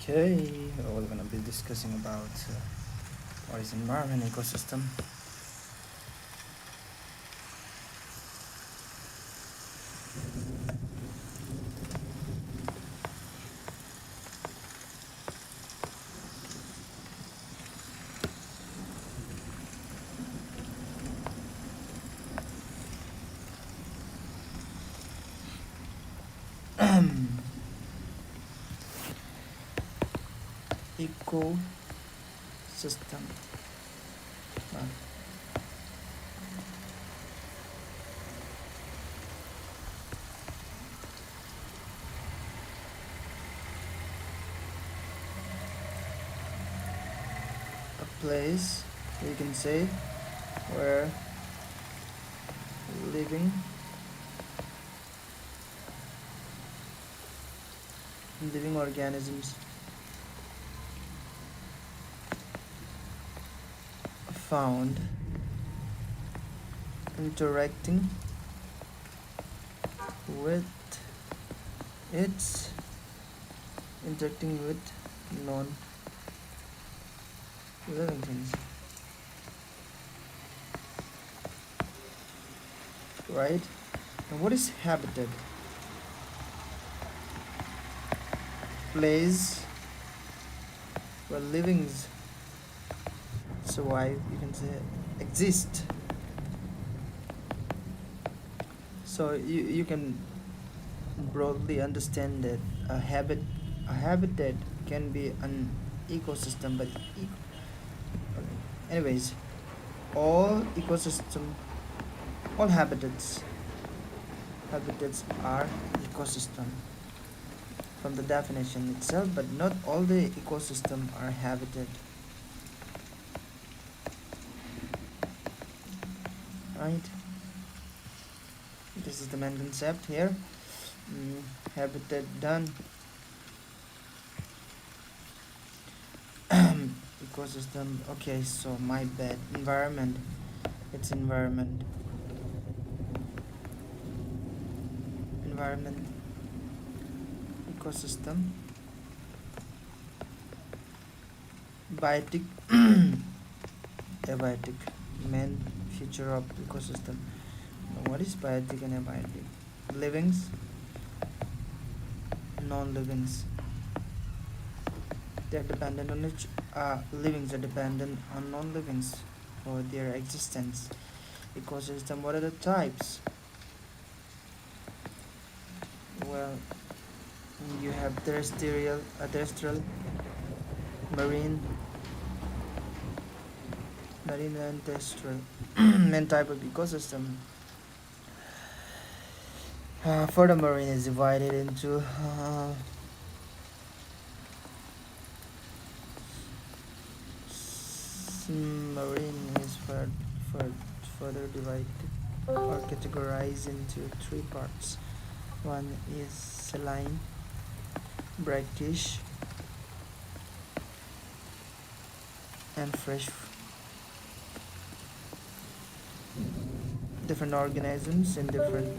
Okay, we're gonna be discussing about what is environment ecosystem. Ecosystem. Uh, a place we can say where living living organisms found interacting with its interacting with non-living things, right? And what is habitat? Place where livings survive, you can say exist. So you can broadly understand that a habitat can be an ecosystem, but anyways, all ecosystem, all habitats are ecosystem from the definition itself, but not all the ecosystem are habitat, right? This is the main concept here. Habitat done. Ecosystem. Okay, so my bad. Environment. It's environment. Environment. Ecosystem. Biotic. Abiotic. Main feature of ecosystem. Now, what is biotic and abiotic? Livings. Non-livings. They are dependent on each. Livings are dependent on non-livings for their existence. Ecosystem. What are the types? Well, you have terrestrial, marine, and terrestrial. Main type of ecosystem. For the marine is divided into marine is further divided or categorized into three parts. One is saline, brackish, and fresh. Different organisms in different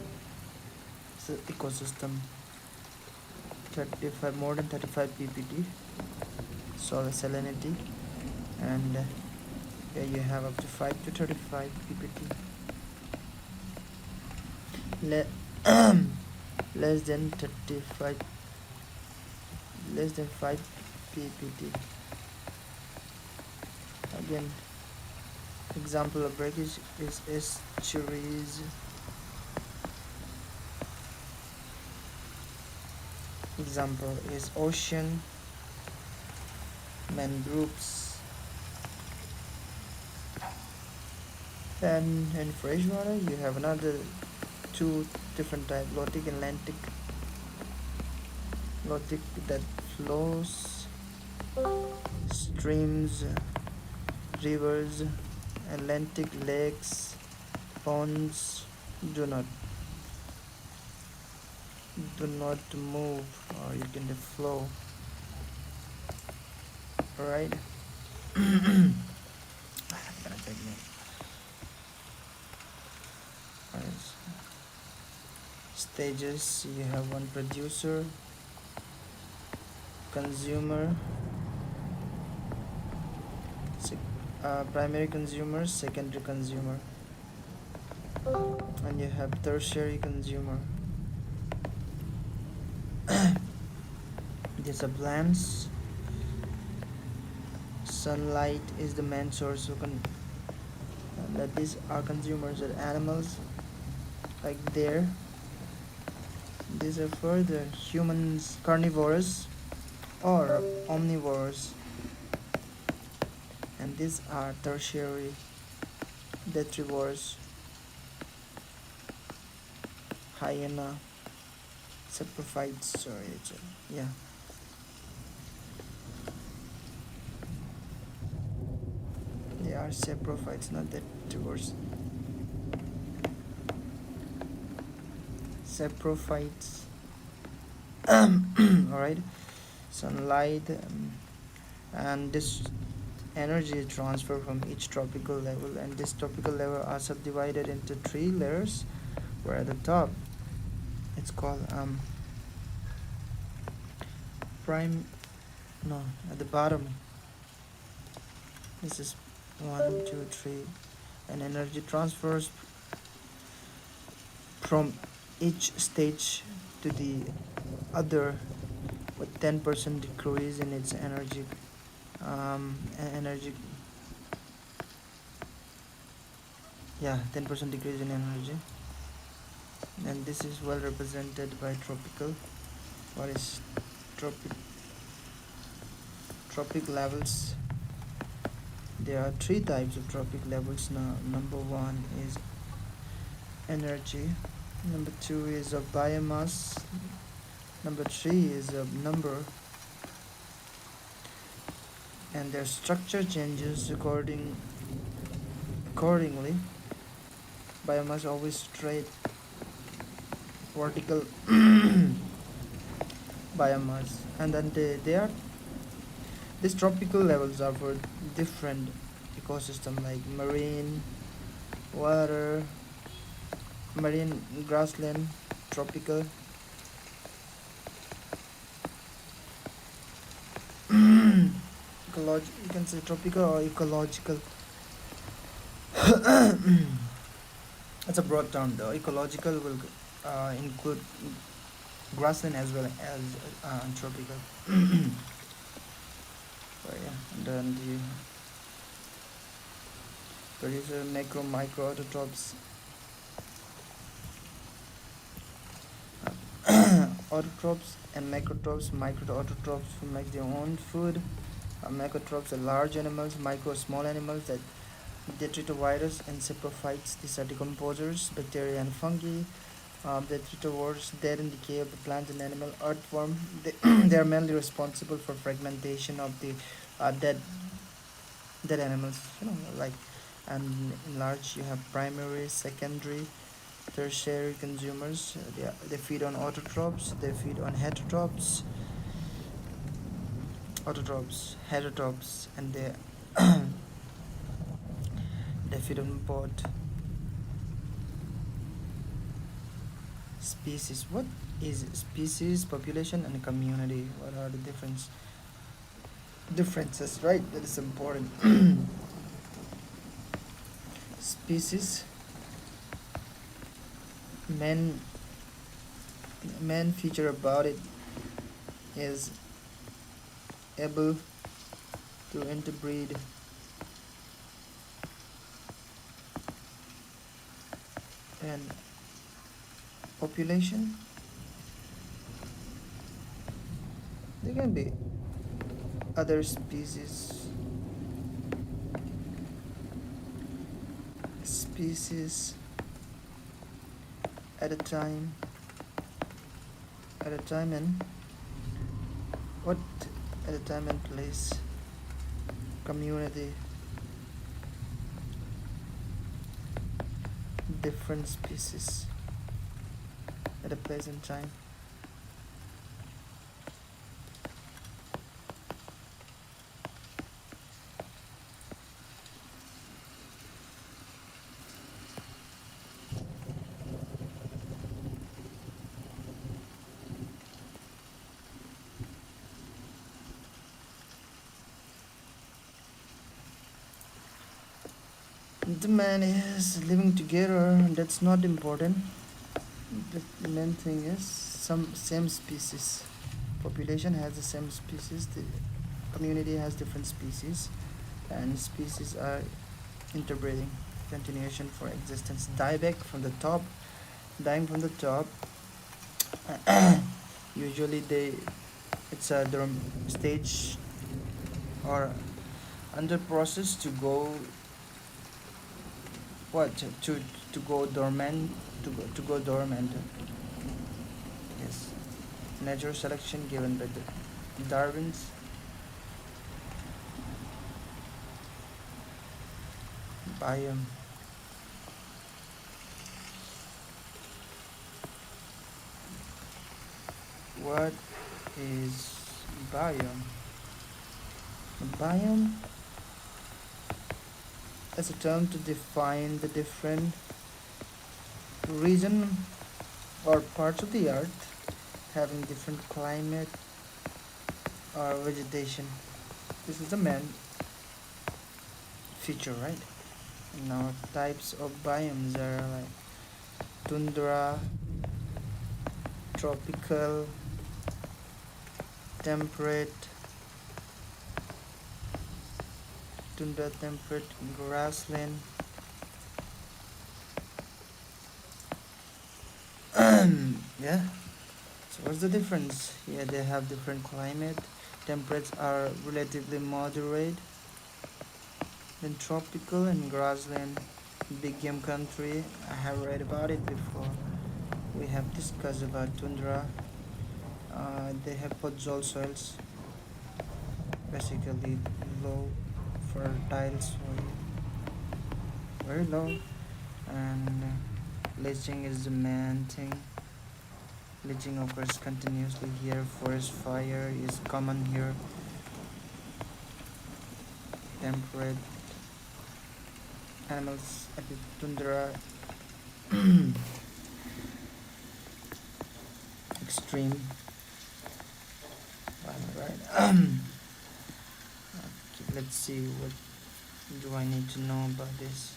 ecosystem. 35 more than 35 ppt soil salinity, and here you have up to 5 to 35 ppt. Less than 35, less than 5 ppt. Again, example of breakage is estuaries. Example is ocean, mangroves. And in freshwater you have another two different types, lotic and lantic. Lotic that flows, streams, rivers, Atlantic lakes, ponds do not move, or you can flow. Alright. Stages, you have one producer, consumer, primary consumer, secondary consumer, and you have tertiary consumer. These are plants. Sunlight is the main source of that these are consumers are animals like there. These are further humans, carnivores or omnivores, and these are tertiary detrivores, hyena, saprophytes. Sorry, yeah. They are saprophytes, not detrivores. Saprophytes. All right. Sunlight, and this energy is transferred from each tropical level, and this tropical level are subdivided into three layers, where at the top it's called prime no at the bottom this is 1 2 3, and energy transfers from each stage to the other with 10% decrease in its energy, yeah, 10% decrease in energy. And this is well represented by tropical. What is tropic levels? There are three types of tropic levels now. Number one is energy, number two is a biomass, number three is a number, and their structure changes accordingly. Biomass always straight vertical biomass, and then they are these tropical levels are for different ecosystem like water marine grassland, tropical you can say tropical or ecological. It's a broad term though. Ecological will include grassland as well as tropical. So yeah, and then the producer macro micro autotrophs. Autotrophs and macrotrophs. Micro autotrophs who make their own food. Macrotrophs are large animals, micro small animals that detritivores and saprophytes. These are decomposers, bacteria and fungi. Detritivores, dead and decay of the plant and animal. Earthworm, they are mainly responsible for fragmentation of the dead animals. Like, and in large you have primary, secondary, tertiary consumers. They feed on autotrophs. They feed on heterotrophs, and they they feed on both species. What is species, population, and community? What are the differences? Right, that is important. Species, main feature about it is able to interbreed. And population, there can be other species at a time and what at a time and place. Community, different species at a place and time. The man is living together. That's not important. The main thing is some same species. Population has the same species. The community has different species, and species are interbreeding. Continuation for existence. Die back from the top. Dying from the top. Usually it's a stage or under process to go what to go dormant to go dormant. Yes, natural selection given by the Darwin's biome. What is biome? Biome is a term to define the different region or parts of the earth having different climate or vegetation. This is the main feature, right? Now types of biomes are like tundra, tropical, temperate, tundra, temperate, grassland. Yeah. So what's the difference? Yeah, they have different climate. Temperate are relatively moderate. Then tropical and grassland, big game country. I have read about it before. We have discussed about tundra. They have podzol soils, basically low fertile soil, very low, and leaching is the main thing. Leaching occurs continuously here. Forest fire is common here. Temperate animals at the tundra extreme. Right. Okay, let's see what do I need to know about this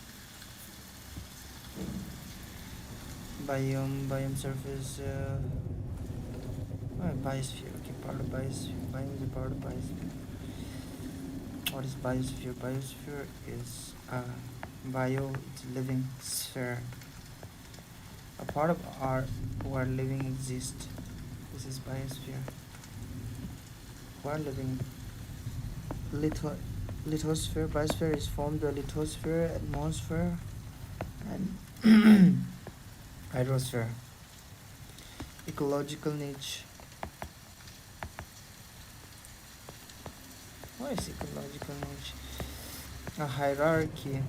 biome surface. Biosphere. Okay, part of biosphere. Biome is a part of biosphere. What is biosphere? Biosphere is bio. It's living sphere. A part of our where living exists. This is biosphere. Where living lithosphere. Biosphere is formed by lithosphere, atmosphere, and hydrosphere. Ecological niche. What is ecological niche? A hierarchy.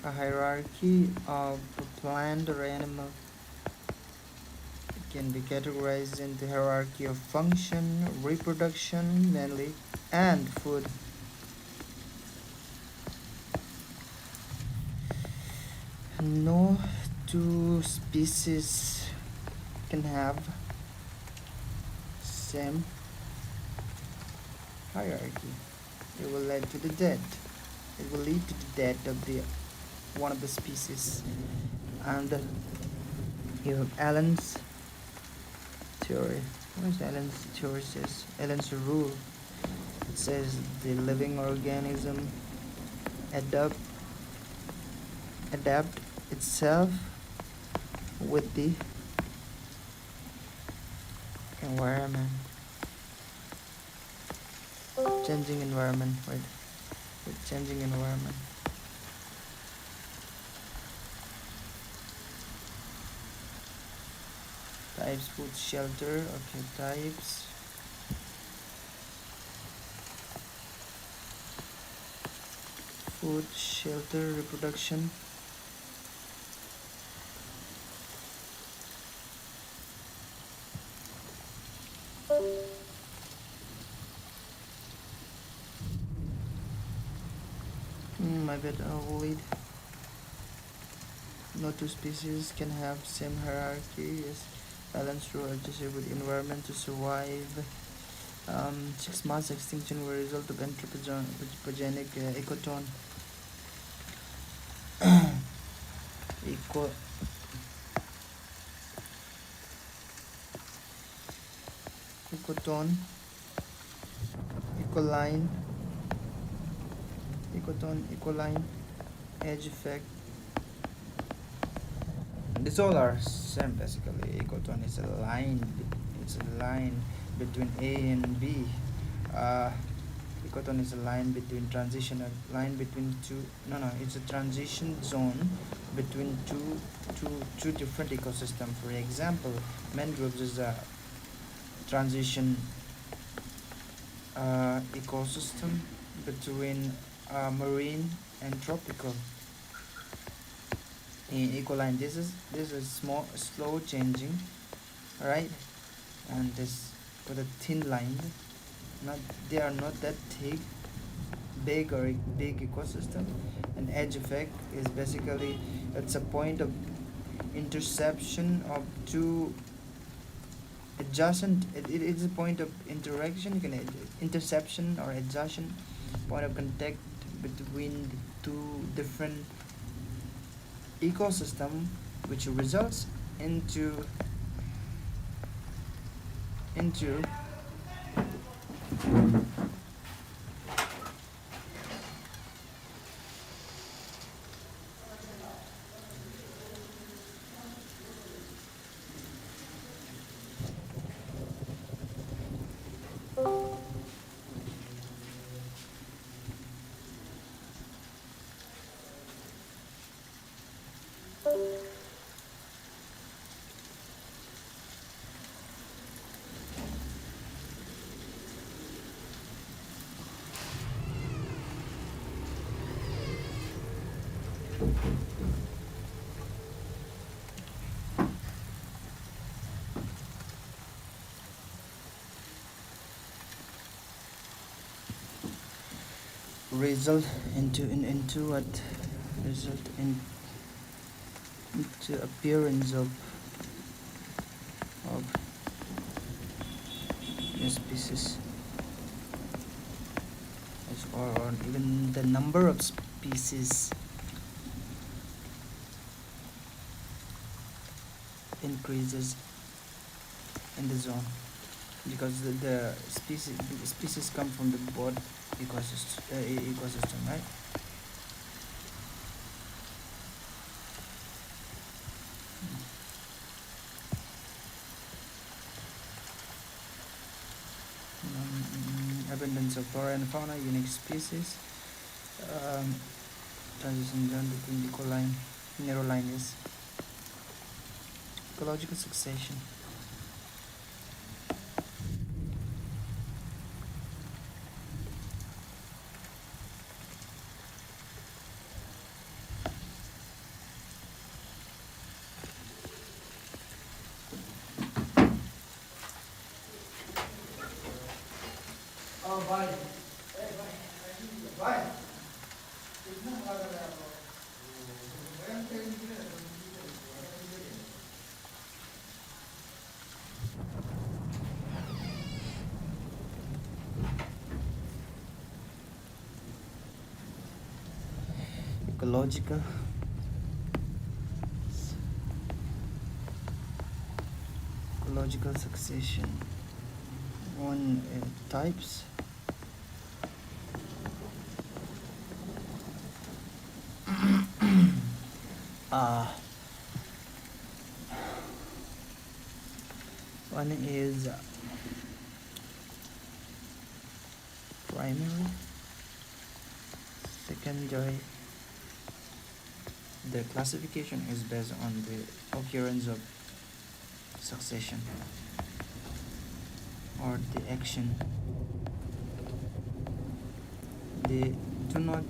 A hierarchy of a plant or animal. It can be categorized into hierarchy of function, reproduction mainly, and food. No two species can have same hierarchy. It will lead to the death. It will lead to the death of the one of the species. And you have Allen's theory. What is Allen's theory says? Allen's rule. It says the living organism adapt itself with the environment. Changing environment, right? With changing environment. Types, food, shelter. Okay, types. Food, shelter, reproduction. My bad, I'll read. No two species can have same hierarchy. Yes, balance rule adjusted with environment to survive. Six mass extinction were a result of anthropogenic eco ecotone, ecoline, ecoline, edge effect. These all are same basically. Ecotone is a line. It's a line between A and B. Uh, Ecotone is a line between transitional line between two. No, no, it's a transition zone between two different ecosystems. For example, mangroves is a transition ecosystem between marine and tropical. In ecoline, this is small, slow changing, right? And this with a thin line. Not they are not that thick, big or big ecosystem. An edge effect is basically it's a point of interception of two adjacent. It is a point of interaction. You can interception or adjacent point of contact between the two different ecosystem, which results into result into what result in into appearance of the species or even the number of species increases in the zone because the species come from the broad ecosystem, right? Abundance of flora and fauna, unique species, um, transition zone between ecoline, narrowline is ecological succession. Ecological succession. One types. uh, One is primary, secondary. The classification is based on the occurrence of succession or the action. They do not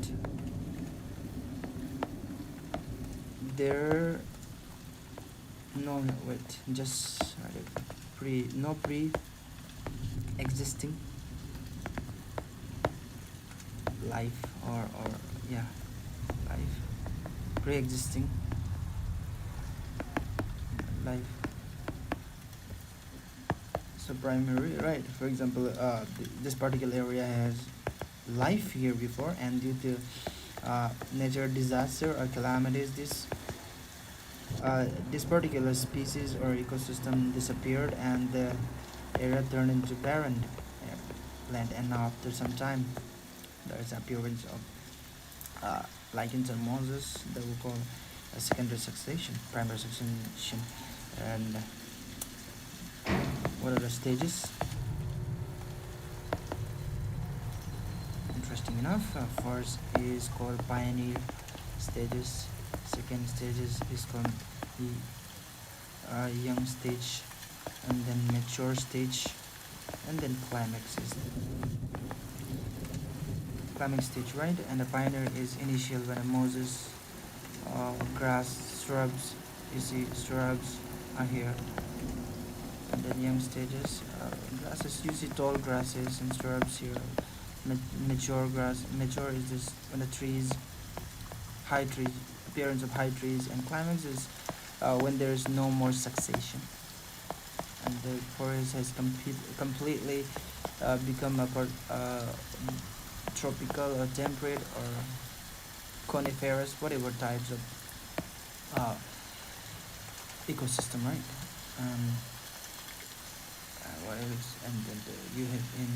there no wait just pre existing life or yeah life pre-existing life So primary, right? For example, this particular area has life here before, and due to natural disaster or calamities, this particular species or ecosystem disappeared, and the area turned into barren land. And now, after some time, there is appearance of lichens and mosses that we call a secondary succession, primary succession. And what are the stages? Interesting enough, first is called pioneer stages, second stages is called the young stage, and then mature stage, and then climax stage, right? And the pioneer is initial, when a moses, grass, shrubs, you see shrubs are here. And then young stages, grasses, you see tall grasses and shrubs here. Mature grass, mature is this when the trees, high trees, appearance of high trees. And climax is when there is no more succession, and the forest has completely become a tropical or temperate or coniferous, whatever types of uh, ecosystem, right? um, what else? And then you have in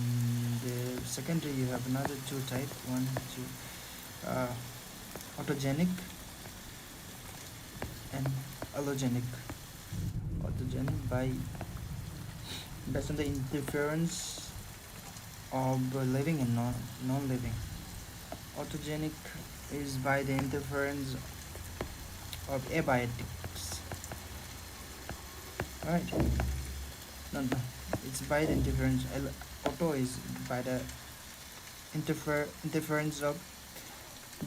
the secondary, you have another two type, one two, uh, autogenic and allogenic. Autogenic by based on the interference of living and non-living. Autogenic is by the interference of abiotics. Right? No, it's by the interference. Auto is by the interference of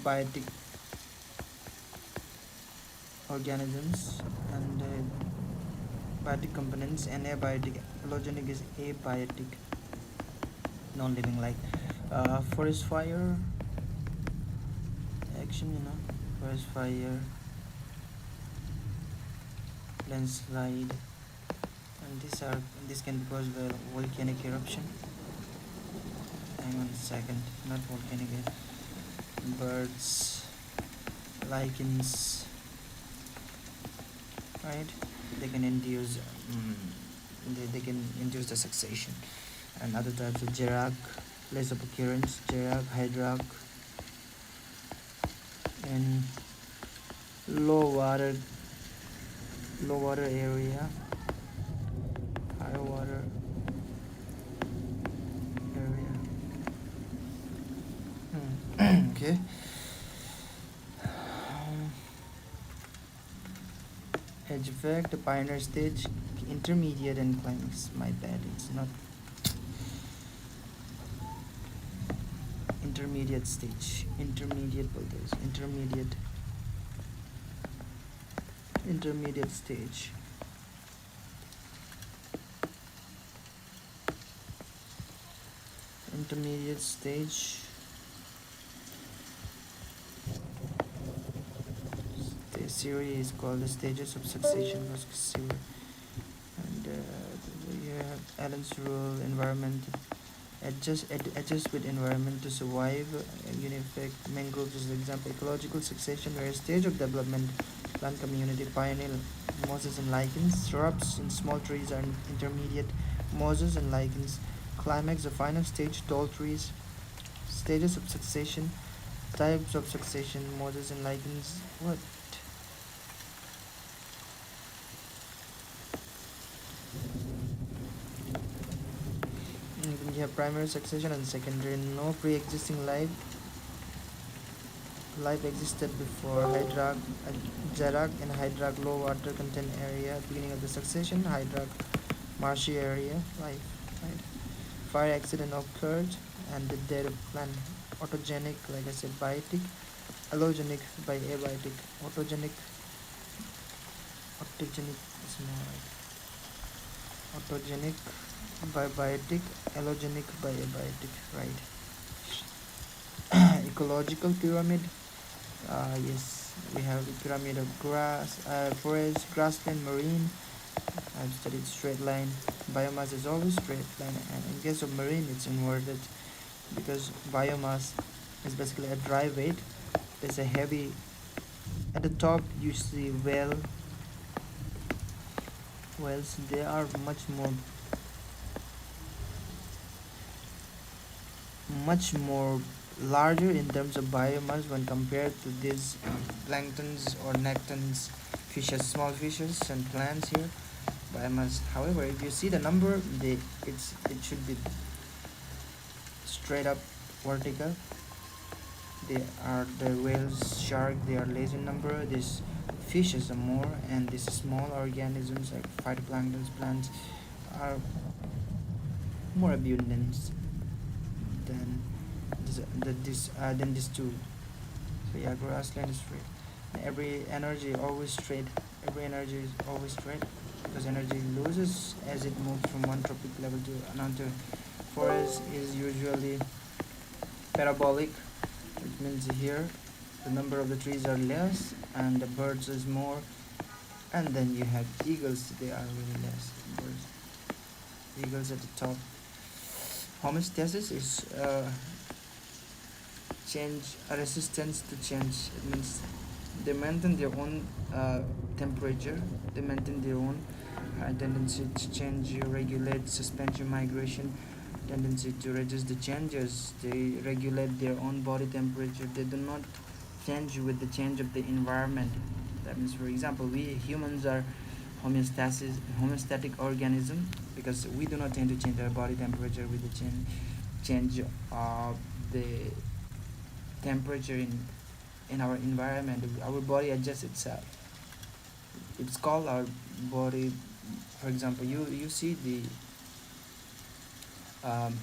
biotic organisms and biotic components, and abiotic. Allogenic is abiotic, non-living, like forest fire action, forest fire, landslide, and this can be caused by volcanic eruption. Hang on a second, not volcanic, birds, lichens, right? They can induce they can induce the succession. And other types of Gerak, place of occurrence, Gerak, Hydrak, and low water area, high water area. Okay. Edge effect, the pioneer stage, intermediate, and climax. My bad, it's not intermediate stage. Intermediate builders. Intermediate stage. Intermediate stage. The series is called the stages of succession for series. And you have Allen's rule, environment. Adjust with environment to survive. Unified mangroves is the example. Ecological succession, where a stage of development, plant community, pioneer, mosses and lichens, shrubs and small trees are intermediate, mosses and lichens. Climax, the final stage, tall trees. Stages of succession, types of succession, mosses and lichens. What? You have primary succession and secondary. No pre-existing life existed before Hydrak, Jarak and Hydrak, low water content area, beginning of the succession, Hydrak, marshy area, life, right? Fire accident occurred and the death of plant. Autogenic, like I said, biotic. Allogenic by abiotic. Autogenic is more like autogenic by biotic, allogenic by abiotic, right? Ecological pyramid. Yes, we have the pyramid of grass, forest, grassland, marine. I've studied straight line, Biomass is always straight line, and in case of marine it's inverted, because biomass is basically a dry weight. There's a heavy at the top. You see whales, they are much more larger in terms of biomass when compared to these planktons or nectons fishes, small fishes and plants here. Biomass, however, if you see the number, it should be straight up vertical. They are the whales, shark, they are less in number. These fishes are more, and these small organisms like phytoplankton plants are more abundant than than these two. So yeah, grassland is straight. Every energy always straight. Every energy is always straight, because energy loses as it moves from one tropic level to another. Forest is usually parabolic, which means here the number of the trees are less and the birds is more, and then you have eagles, they are really less birds. Eagles at the top. Homeostasis is change, a resistance to change. It means they maintain their own temperature, they maintain their own tendency to change, regulate suspension migration, tendency to resist the changes. They regulate their own body temperature. They do not change with the change of the environment. That means, for example, we humans are homeostatic organism, because we do not tend to change our body temperature with the change of the temperature in our environment. Our body adjusts itself. It's called our body. For example, you see the um,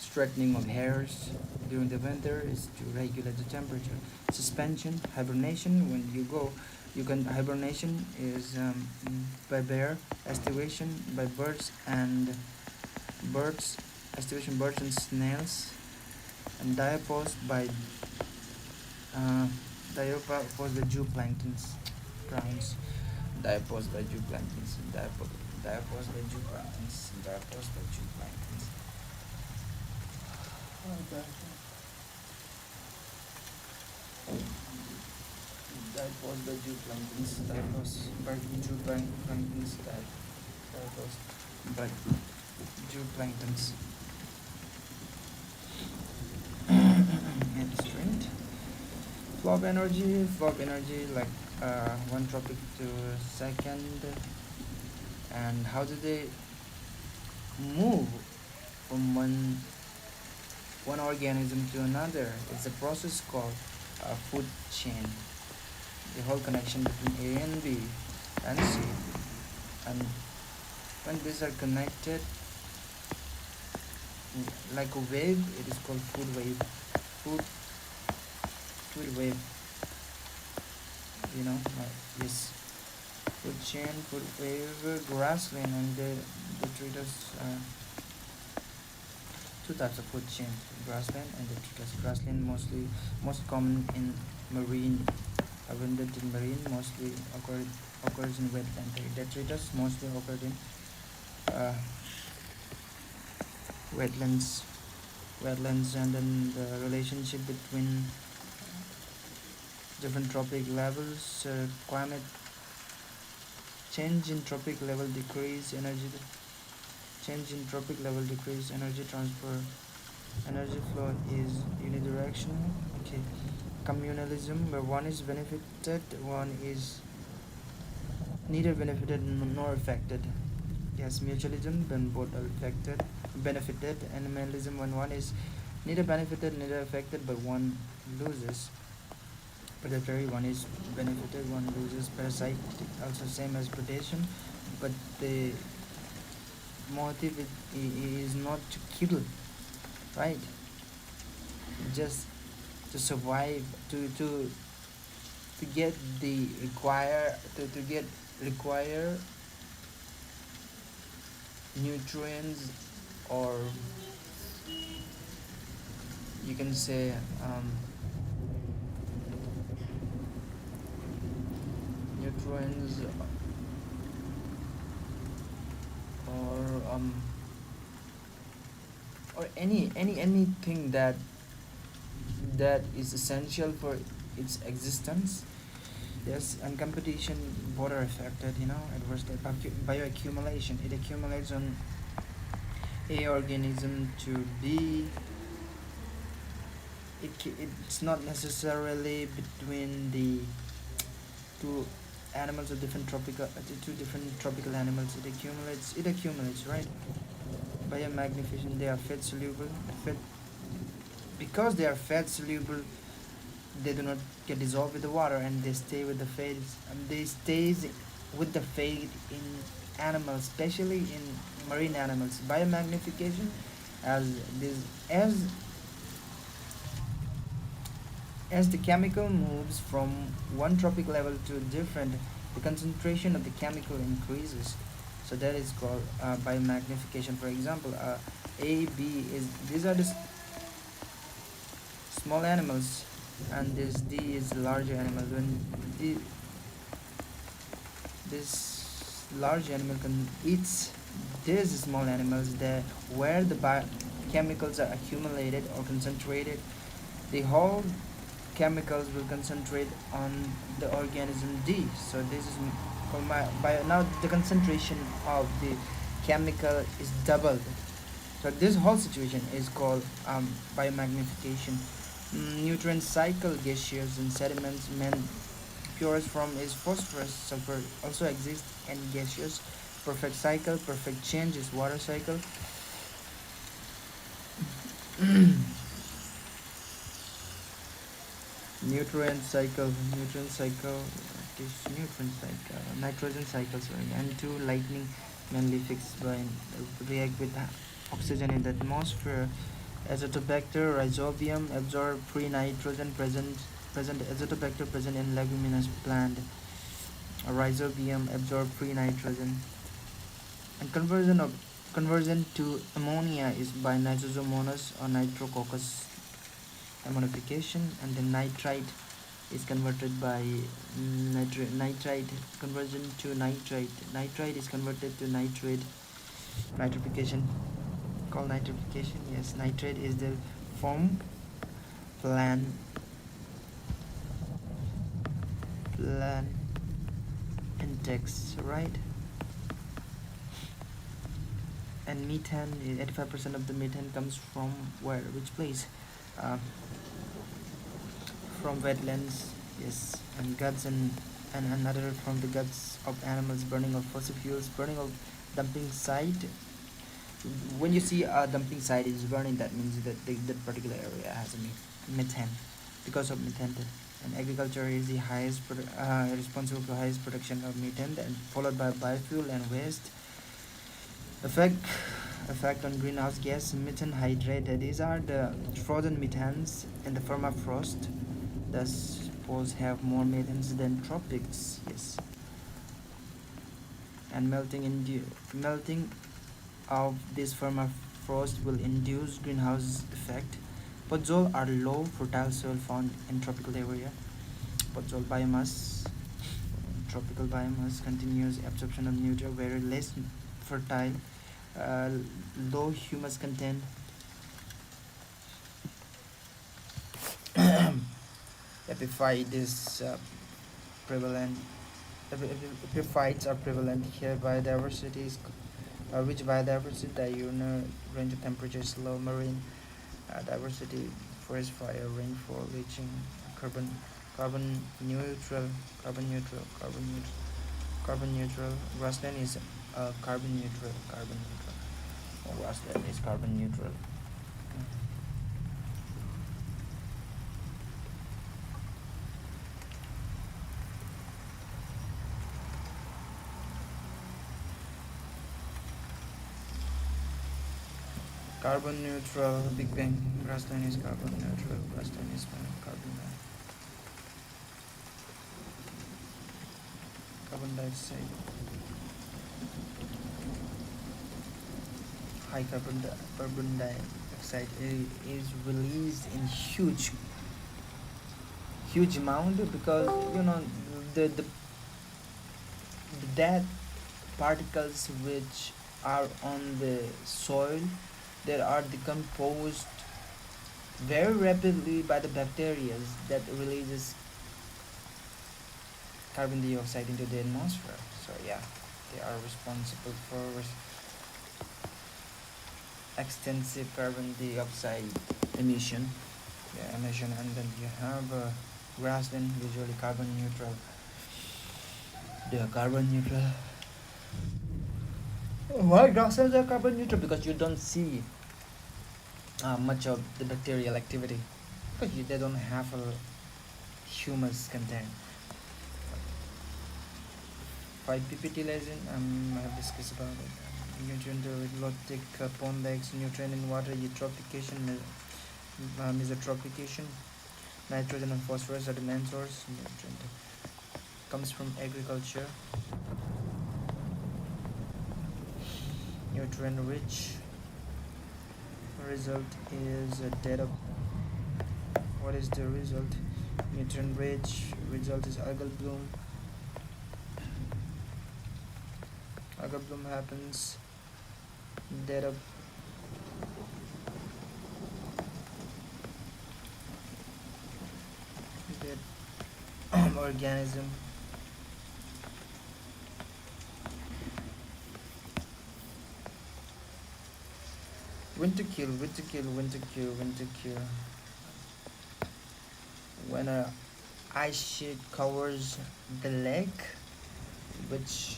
straightening of hairs during the winter is to regulate the temperature. Suspension, hibernation, when you go, you can hibernation is by bear, estivation by birds, estivation birds and snails, and diapause by uh, diapause by zooplanktons, prawns, diapause by zooplanktons, diapause by zooplanktons, diapause by zooplanktons. Okay. Diapause by zooplanktons, diapause by zooplanktons, diapause by zooplanktons. And strength. Flow of energy like one tropic to second. And how do they move from one organism to another? It's a process called food chain. The whole connection between A and B and C, and when these are connected like a wave, it is called food wave. Food wave. Yes. Food chain, food wave, grassland, and the treat us two types of food chain: grassland and detritus. Grassland most common in marine, abundant in marine, mostly occurs in wetland. Detritus mostly occurred in uh, wetlands, and then the relationship between different tropic levels, climate change in tropic level decrease energy. Change in tropic level decrease energy transfer. Energy flow is unidirectional. Okay. Communalism, where one is benefited, one is neither benefited nor affected. Yes, mutualism, when both are benefited. Animalism, when one is neither benefited, neither affected, but one loses. Predatory, one is benefited, one loses. Parasite, also same as predation, but the motive is not to kill, right? Just to survive, to get the require nutrients, or you can say nutrients, or or anything that is essential for its existence. Yes, and competition both are affected, adversely. Bioaccumulation, it accumulates on a organism to b. It's not necessarily between the two animals of different tropical two different tropical animals. It accumulates, right? Biomagnification, they are fat soluble. Fat Because they are fat soluble, they do not get dissolved with the water, and they stay with the fats, and they stays with the fat in animals, especially in marine animals. Biomagnification, as this as the chemical moves from one tropic level to a different, the concentration of the chemical increases. So that is called biomagnification. For example, A, B is these are the small animals, and this D is larger animals. When the, this large animal can eats these small animals, there where the chemicals are accumulated or concentrated, the whole chemicals will concentrate on the organism D. So this is called now the concentration of the chemical is doubled. So this whole situation is called biomagnification. Nutrient cycle, gaseous and sediments. Main purest form is phosphorus. Sulfur also exists in gaseous. Perfect cycle, perfect change is water cycle. Nutrient cycle, nitrogen cycle, sorry, and two lightning mainly fixed by react with oxygen in the atmosphere. Azotobacter, rhizobium absorb free nitrogen present azotobacter present in leguminous plant. Rhizobium absorb free nitrogen. And conversion to ammonia is by Nitrosomonas or Nitrococcus ammonification, and then nitrite is converted by nitrite conversion to nitrite. Nitrite is converted to nitrate. Nitrification, called nitrification. Yes, nitrate is the form plan index, right? And methane, 85% of the methane comes from where? Which place? Uh, from wetlands, yes, and guts and another from the guts of animals, burning of fossil fuels, burning of dumping site. When you see a dumping site is burning, that means that that particular area has a methane, because of methane. And agriculture is the highest responsible for highest production of methane, and followed by biofuel and waste. Effect effect on greenhouse gas, methane hydrate. These are the frozen methanes in the permafrost. Thus, poles have more methanes than tropics. Yes, and melting of this permafrost will induce greenhouse effect. Podzol are low fertile soil found in tropical area. Podzol biomass, tropical biomass, continuous absorption of nutrient, very less fertile, uh, low humus content. Epiphyte is prevalent. Epiphytes are prevalent here. Biodiversity is rich biodiversity, diurnal range of temperature is low, marine diversity, forest fire, rainfall, leaching, carbon carbon neutral, carbon neutral. Grassland is carbon neutral. Oh, grassland is carbon neutral. Carbon neutral, Big Bang. Grassland is carbon neutral. Grassland is carbon dioxide. High carbon dioxide is released in huge amount, because the dead particles which are on the soil, they are decomposed very rapidly by the bacteria that releases carbon dioxide into the atmosphere. So yeah, they are responsible for extensive carbon dioxide emission. Yeah, emission, and then you have grassland, usually carbon neutral. They are carbon neutral. Why grasslands are carbon neutral? Because you don't see much of the bacterial activity. Because they don't have a humus content. 5 ppt lesson, I have discussed about it. Nutrient logic, pond lakes, nutrient in water, eutrophication, mesotrophication. Nitrogen and phosphorus are the main source. Nutrient comes from agriculture. Nutrient rich result is a data. What is the result? Nutrient rich result is algal bloom. Algal bloom happens data that organism winter kill, winter kill, winter kill, winter kill. When a ice sheet covers the lake, which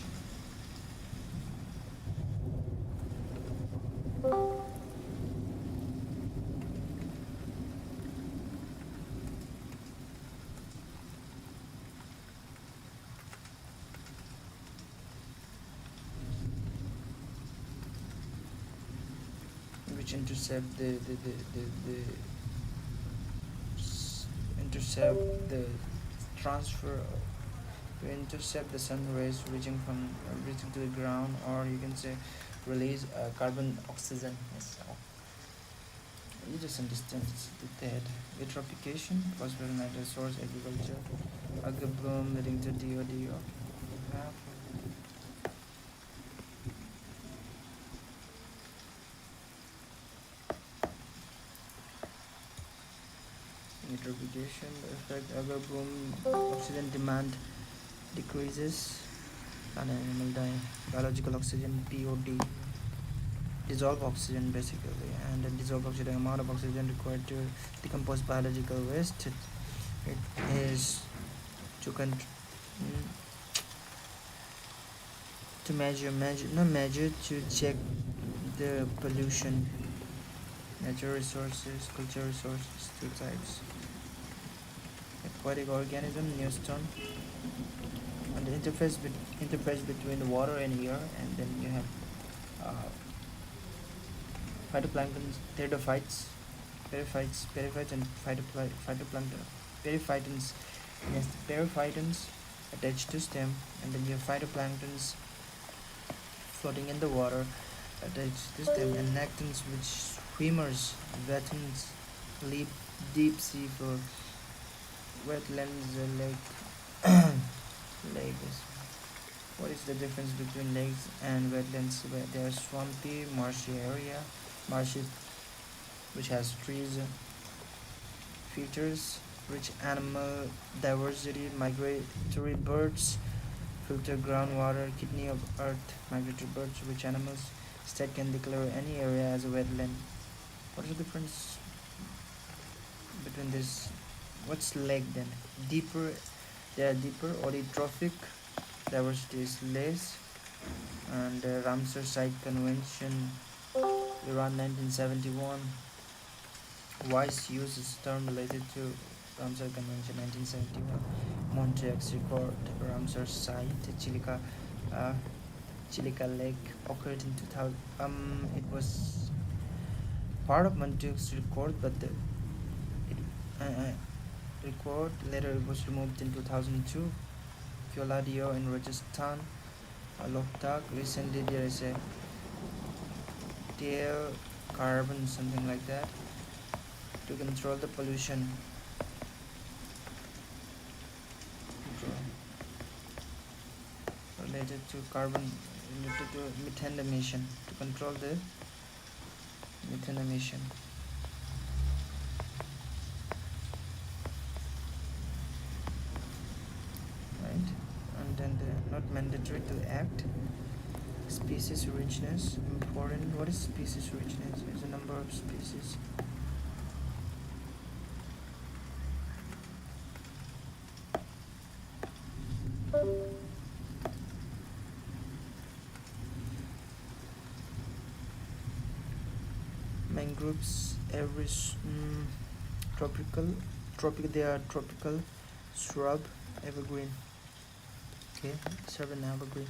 intercept the intercept the transfer to intercept the sun rays reaching to the ground, or you can say release carbon oxygen. Yes, so you just understand that eutrophication, phosphorus nitrogen source, agriculture, algal bloom leading to DOD. Eutrophication, the effect algal bloom, oxygen demand decreases and animal die. Biological oxygen, BOD, dissolve oxygen basically, and the dissolved oxygen, amount of oxygen required to decompose biological waste. It is to to measure to check the pollution. Natural resources, cultural resources, two types. Aquatic organism, Newton, and the interface between the water and air, and then you have phytoplankton, pteridophytes, periphytes, and phytoplankton. Periphytons, yes, periphytons attached to stem, and then you have phytoplanktons floating in the water attached to stem, and nectins, which swimmers, wetlands, live deep sea for wetlands, lakes. What is the difference between lakes and wetlands? Where they are swampy, marshy area, marshy which has trees, features, rich animal diversity, migratory birds, filter groundwater, kidney of earth, migratory birds, rich animals. State can declare any area as a wetland. What is the difference between this? What's lake then? Deeper, they are deeper, orthotrophic, diversity is less, and Ramsar Site Convention, Iran 1971. Wise uses term related to Ramsar Convention 1971. Montreux record Ramsar Site, uh, Chilika Lake occurred in 2000. It was part of Montreux record, but it record later it was removed in 2002. Kyoladio in Rajasthan, Loktak. Recently there is a tail carbon, something like that, to control the pollution. Related to carbon related to methane emission, to control the methane emission. Right, and then the not mandatory to act. Species richness important. What is species richness? Is the number of species. Mangroves, every tropical, they are tropical shrub, evergreen. Okay, shrub and evergreen.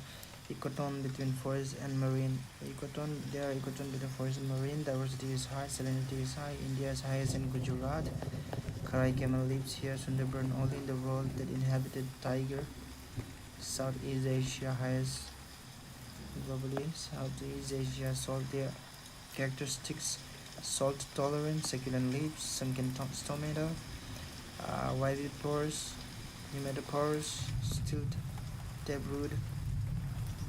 Ecotone between forest and marine. Ecotone, there are ecotone between forest and marine. Diversity is high, salinity is high. India is highest in Gujarat. Karai camel lives here. Sundarban, only in the world that inhabited tiger. Southeast Asia highest globally. Southeast Asia salt, their characteristics: salt tolerant, succulent leaves, sunken stomata, viviparous, nematoporous, stilt, taproot,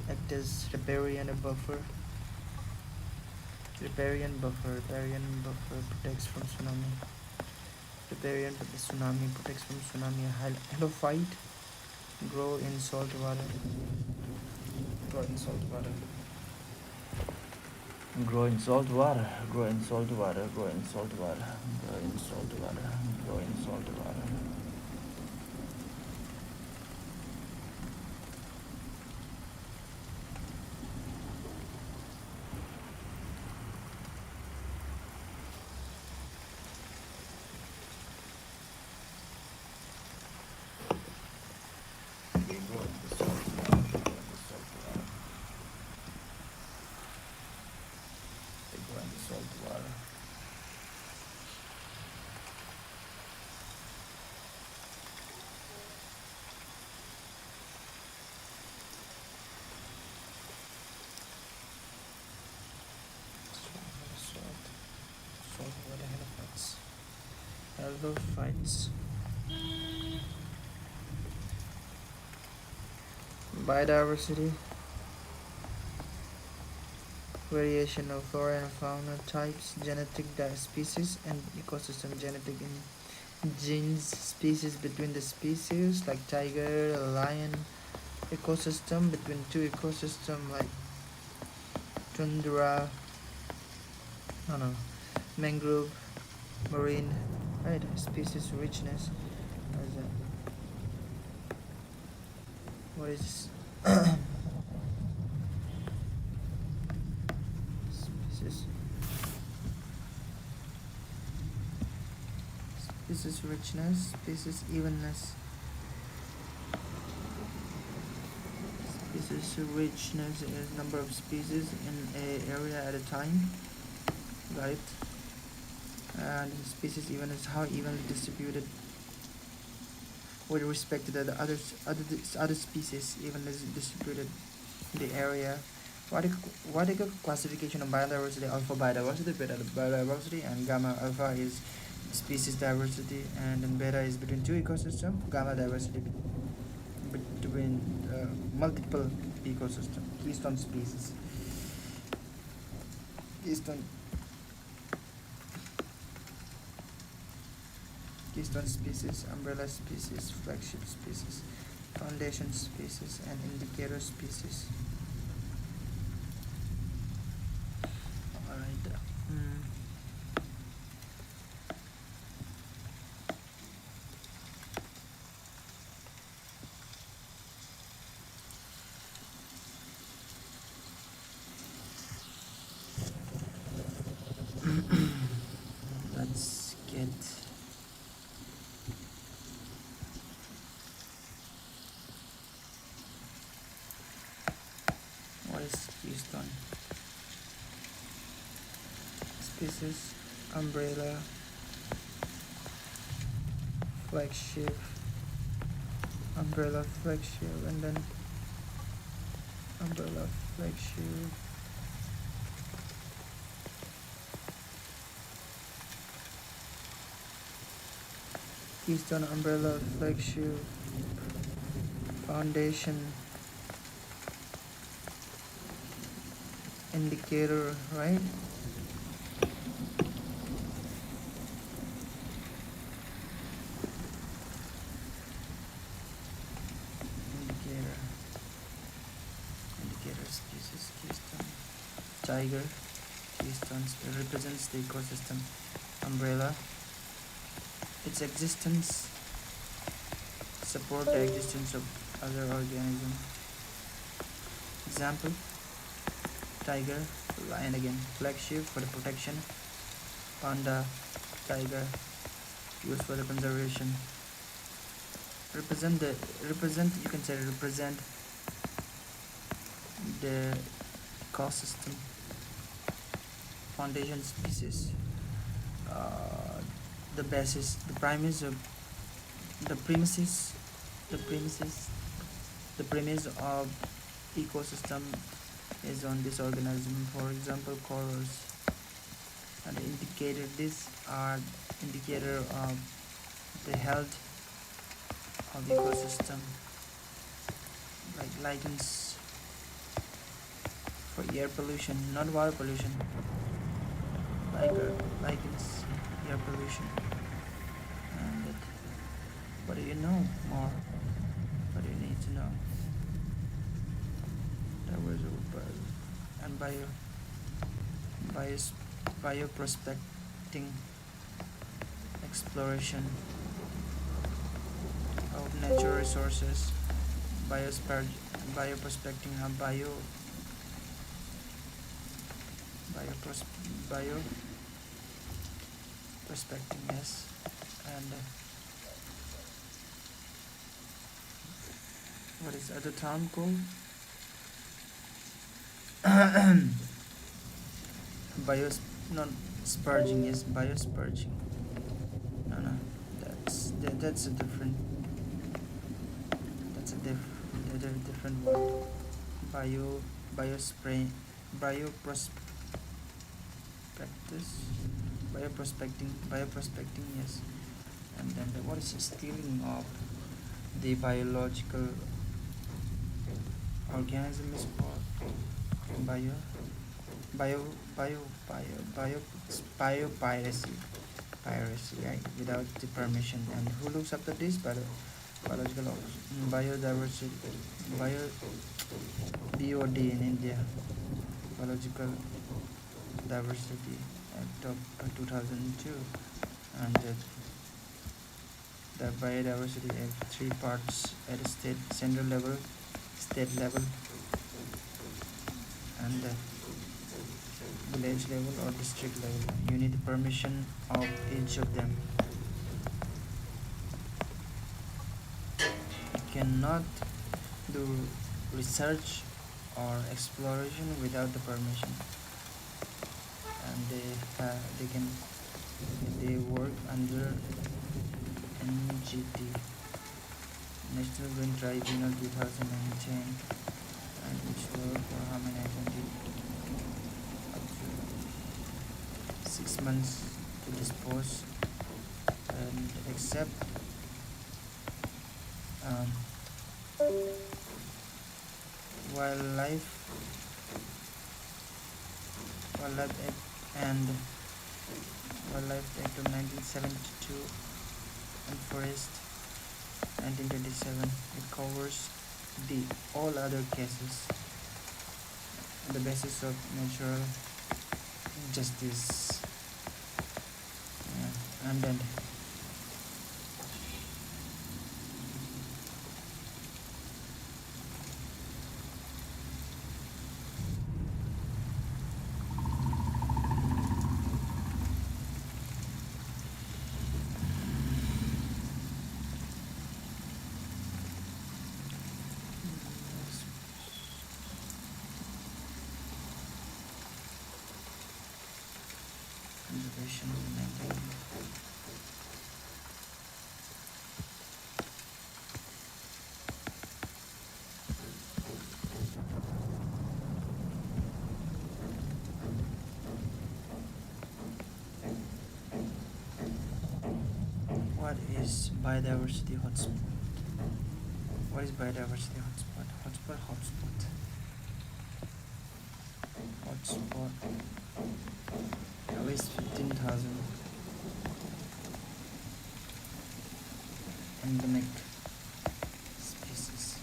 act as riparian buffer. Riparian buffer protects from tsunami. Riparian tsunami protects from tsunami. Halophyte, grow in salt water. Grow in salt water. Grow in salt water, grow in salt water, grow in salt water, grow in salt water, grow in salt water. Halophytes. Biodiversity. Variation of flora and fauna types, genetic species, and ecosystem. Genetic in genes, species between the species like tiger, lion. Ecosystem between two ecosystem like tundra, no, mangrove, marine. Right, species richness. What is species? Species richness, species evenness. Species richness is number of species in a area at a time, right? And species evenness, how evenly distributed with respect to the other species evenly distributed in the area. What is the classification of biodiversity? Alpha biodiversity, beta biodiversity, and gamma. Alpha is species diversity, and then beta is between two ecosystems. Gamma diversity between multiple ecosystem. Keystone species. Keystone species, umbrella species, flagship species, foundation species, and indicator species. Alright. Let's get what is keystone species, umbrella, flagship, umbrella, flagship, and then umbrella, flagship. Keystone, umbrella, flagship, foundation, indicator, right? Indicator, indicator species, keystone, tiger, keystones. It represents the ecosystem umbrella. Its existence support the existence of other organisms. Example: tiger, lion again, flagship for the protection, panda, tiger, used for the conservation. Represent you can say represent the ecosystem. Foundation species. The basis, the premise of the premises, the premises, the premise of ecosystem is on this organism. For example, corals. And the indicator, these are indicator of the health of the ecosystem, like lichens for air pollution, not water pollution. Like lichens, air pollution. And that, what do you know more? What do you need to know? There was a and bioprospecting, exploration of natural resources, bioprospecting, bio prospecting, yes. And what is the other term called? Bios, not spurging, yes, biospurging. No, that's a different, that's a different word. Biospray, bioprospectus, bioprospecting, yes. And then what is the stealing of the biological organism is called bio biopiracy, right, without the permission. And who looks after this? Biological biodiversity, BOD in India, Biological Diversity Act of 2002. And the biodiversity have 3 parts at a central level, state level, and village level or district level. You need the permission of each of them. You cannot do research or exploration without the permission. And they work under NGT, National Green Tribunal 2010, and which work for harmonizing up to 6 months to dispose and accept wildlife Act and Wildlife Act of 1972 and Forest 1927. It covers the all other cases on the basis of natural justice. Yeah. And then conservation and maintenance. What is biodiversity hotspot? What is biodiversity hotspot? Hotspot. hotspot, at least 15,000. Endemic species,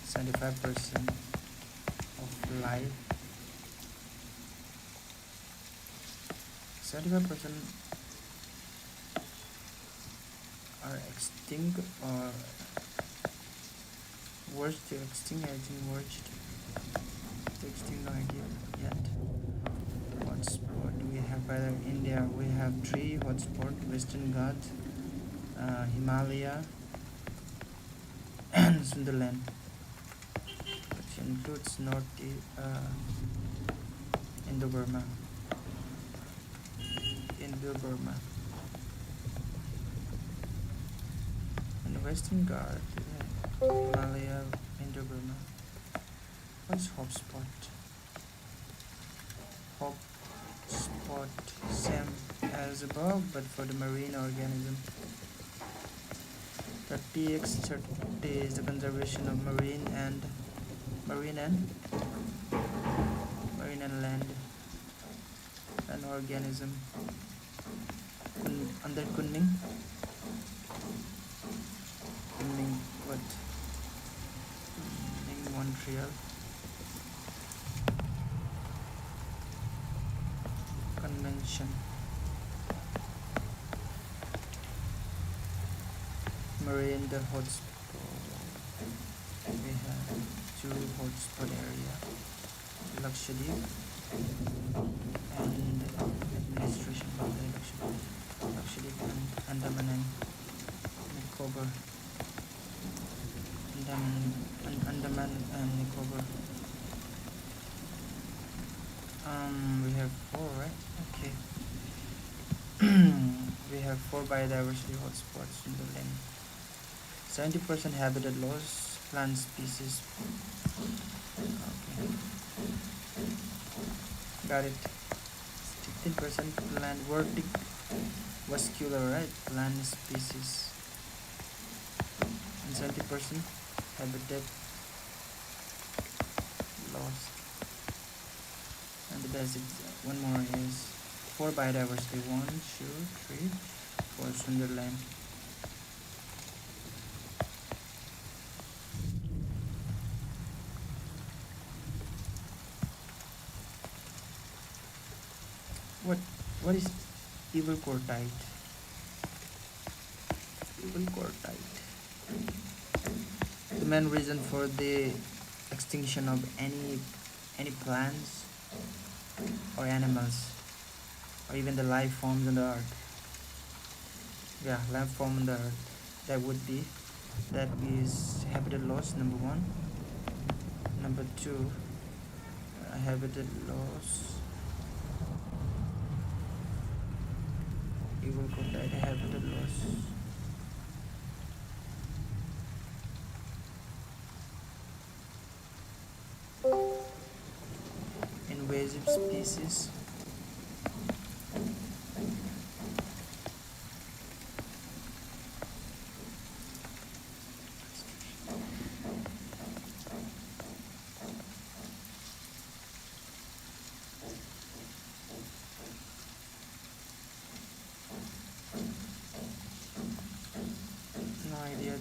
75% of life, 75% are extinct or worst to extinct. I think worst to extinct, no idea yet. Hotspot we have by India, we have 3 hotspot: Western Ghats, Himalaya, and Sunderland, which includes North Indo-Burma. Indo-Burma. And the Western Ghats, Himalaya, Indo-Burma. What's hotspot? Hotspot, same as above, but for the marine organism. 30x30 is the conservation of marine and land and organism. Under Kunming what? Kunming, Montreal. Convention. Marine, the hotspot. We have 2 hotspot area: Lakshadweep and administration by the Lakshadweep and Andaman and Nicobar. Andaman and Nicobar. We have 4, right? Okay. We have 4 biodiversity hotspots in the land. 70% habitat loss, plant species. Okay. Got it. 15% plant vascular, right? Plant species. And 70% habitat loss. And the basic one more is 4 biodiversity: 1, 2, 3, 4 Sunderland. What is evil cortite? Evil cortite. The main reason for the extinction of any plants or animals or even the life forms on the earth. Yeah, life form on the earth. That is habitat loss, number 1. Number 2, habitat loss. Evil cortite, habitat loss. Invasive species. No idea.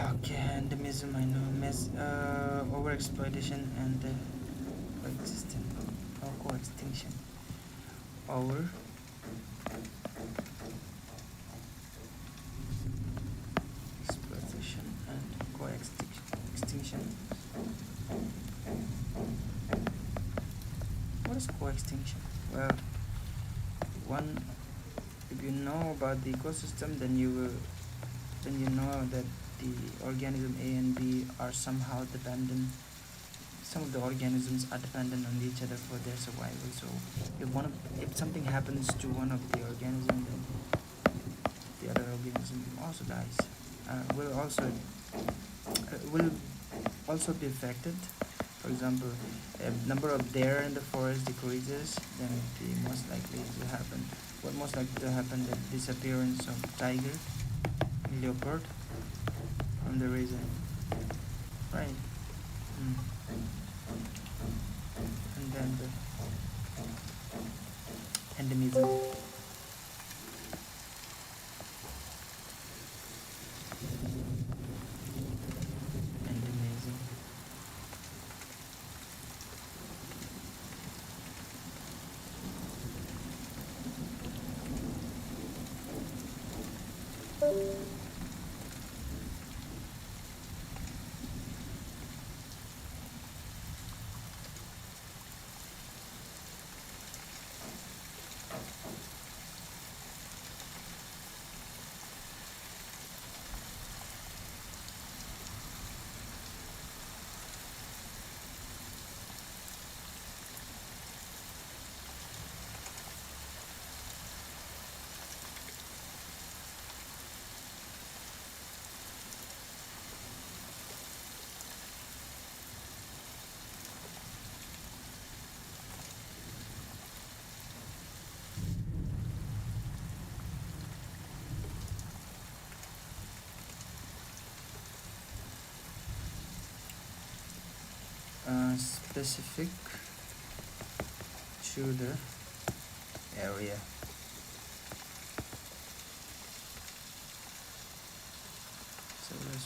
Okay, endemism, I know. Overexploitation and coextinction. Over exploitation and coextinction. What is coextinction? Well, if you know about the ecosystem, then you know that the organism A and B are somehow dependent. Some of the organisms are dependent on each other for their survival. So if something happens to one of the organisms, then the other organism also dies. Will also be affected. For example, if number of deer in the forest decreases, then the most likely to happen. What most likely to happen? The disappearance of tiger, leopard from the region. Right. and then the endemism. Endemism. Specific to the area. So let's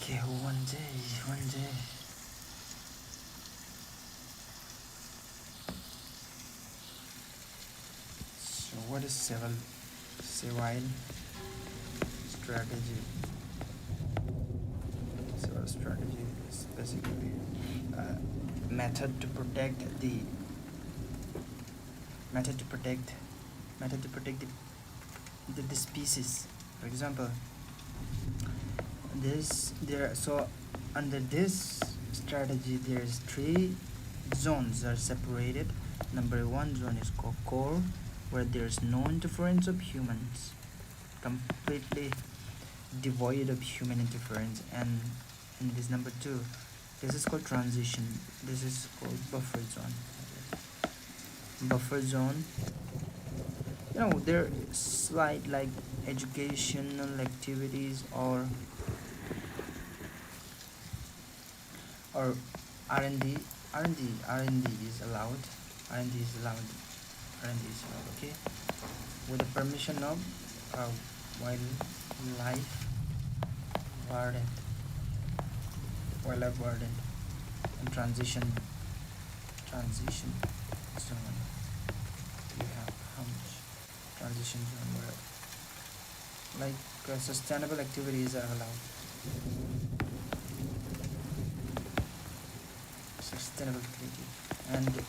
okay, one day. So what is civil strategy? Civil strategy is basically a method to protect the method to protect the species. For example, so under this strategy there's three zones are separated. Number one zone is called core, where there's no interference of humans, completely devoid of human interference. And in this number two, this is called transition. This is called buffer zone. Buffer zone, there slight like educational activities or R&D. R&D is allowed. R&D is allowed. Okay, with the permission of wildlife warden. Wildlife warden. And transition zone. You have how much transition zone where sustainable activities are allowed. Sustainable activity. And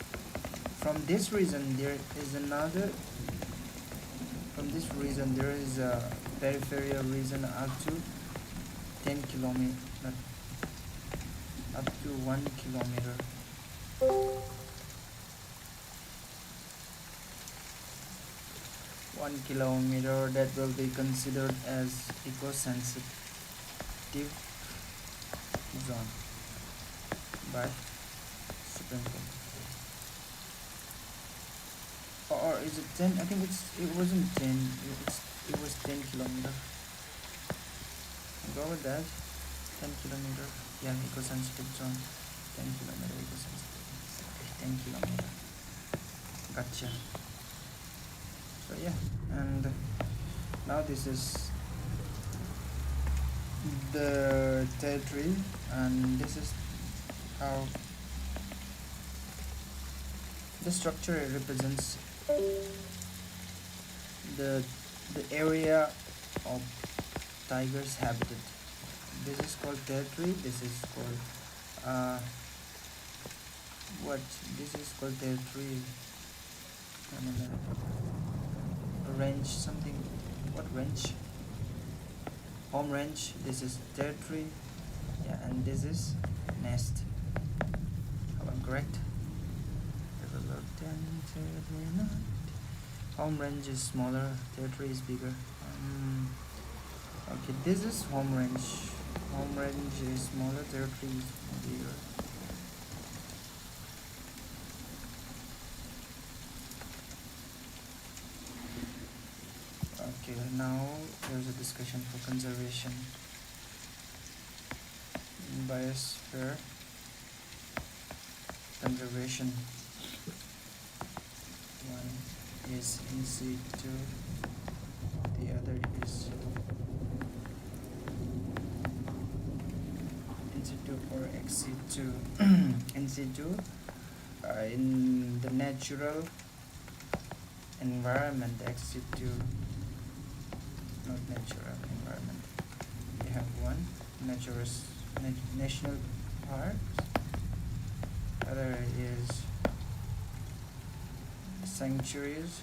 from this reason there is a peripheral reason up to 10 kilometer, up to 1 kilometer. 1 kilometer that will be considered as eco-sensitive zone by Supreme Court. Or is it 10? I think it wasn't 10. It was 10 kilometer. Go with that. 10 kilometer. Yeah, eco-sensitive zone. 10 kilometer eco-sensitive. 10 kilometer. Gotcha. So yeah, and now this is the territory, and this is how the structure represents the area of tigers habitat. This is called territory. This is called what? This is called territory. range something. What range? Home range. This is territory. Yeah, and this is nest. How I'm correct? Develop 10, 9. Home range is smaller, territory is bigger. Okay, this is home range. Home range is smaller, territory is bigger. Okay, now there's a discussion for conservation. Biosphere conservation. One is in situ, the other is in situ or ex situ. In situ, in the natural environment. Ex situ, not natural environment. We have one national parks. Other is sanctuaries,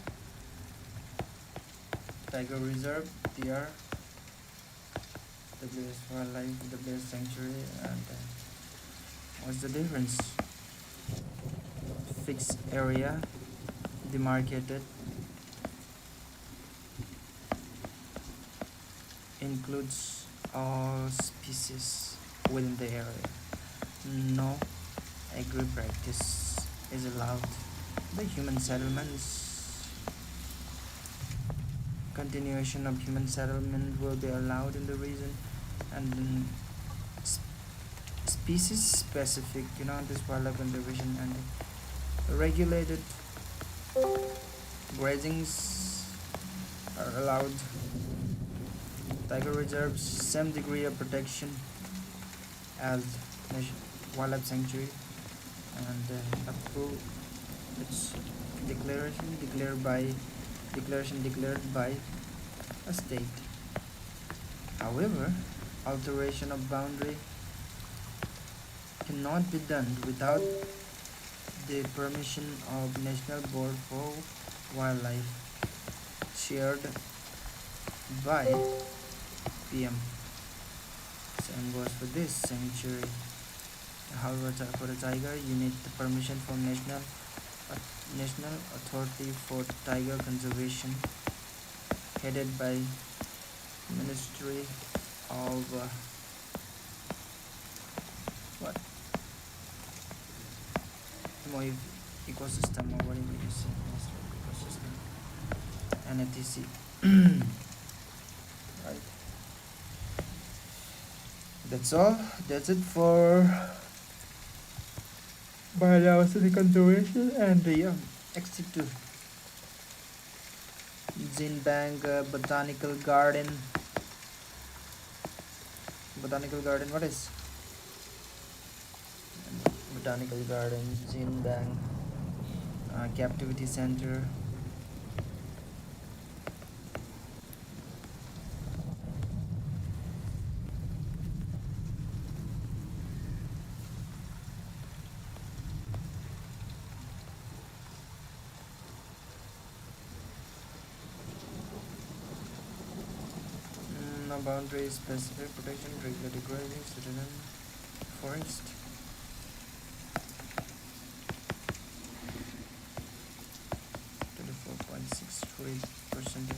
tiger reserve, TR, WS wildlife, WS sanctuary, and what's the difference? Fixed area, demarcated, includes all species within the area. No agri practice is allowed. The human settlements, continuation of human settlement will be allowed in the region, and species specific, this wildlife conservation, and regulated grazings are allowed. Tiger reserves same degree of protection as wildlife sanctuary, and approved. It's declaration declared by a state. However, alteration of boundary cannot be done without the permission of National Board for Wildlife, chaired by PM. Same goes for this sanctuary. However, for the tiger, you need the permission from National Authority for Tiger Conservation, headed by Ministry of what? Ecosystem, or whatever you say, Ministry of Ecosystem, NATC. Right. That's all. That's it for biodiversity conservation, and yeah, X2 Zinbang Botanical Garden. Botanical Garden, what is Botanical Garden? Zinbang Captivity Center. No boundary, specific protection, regulated grazing, citizen forest. %.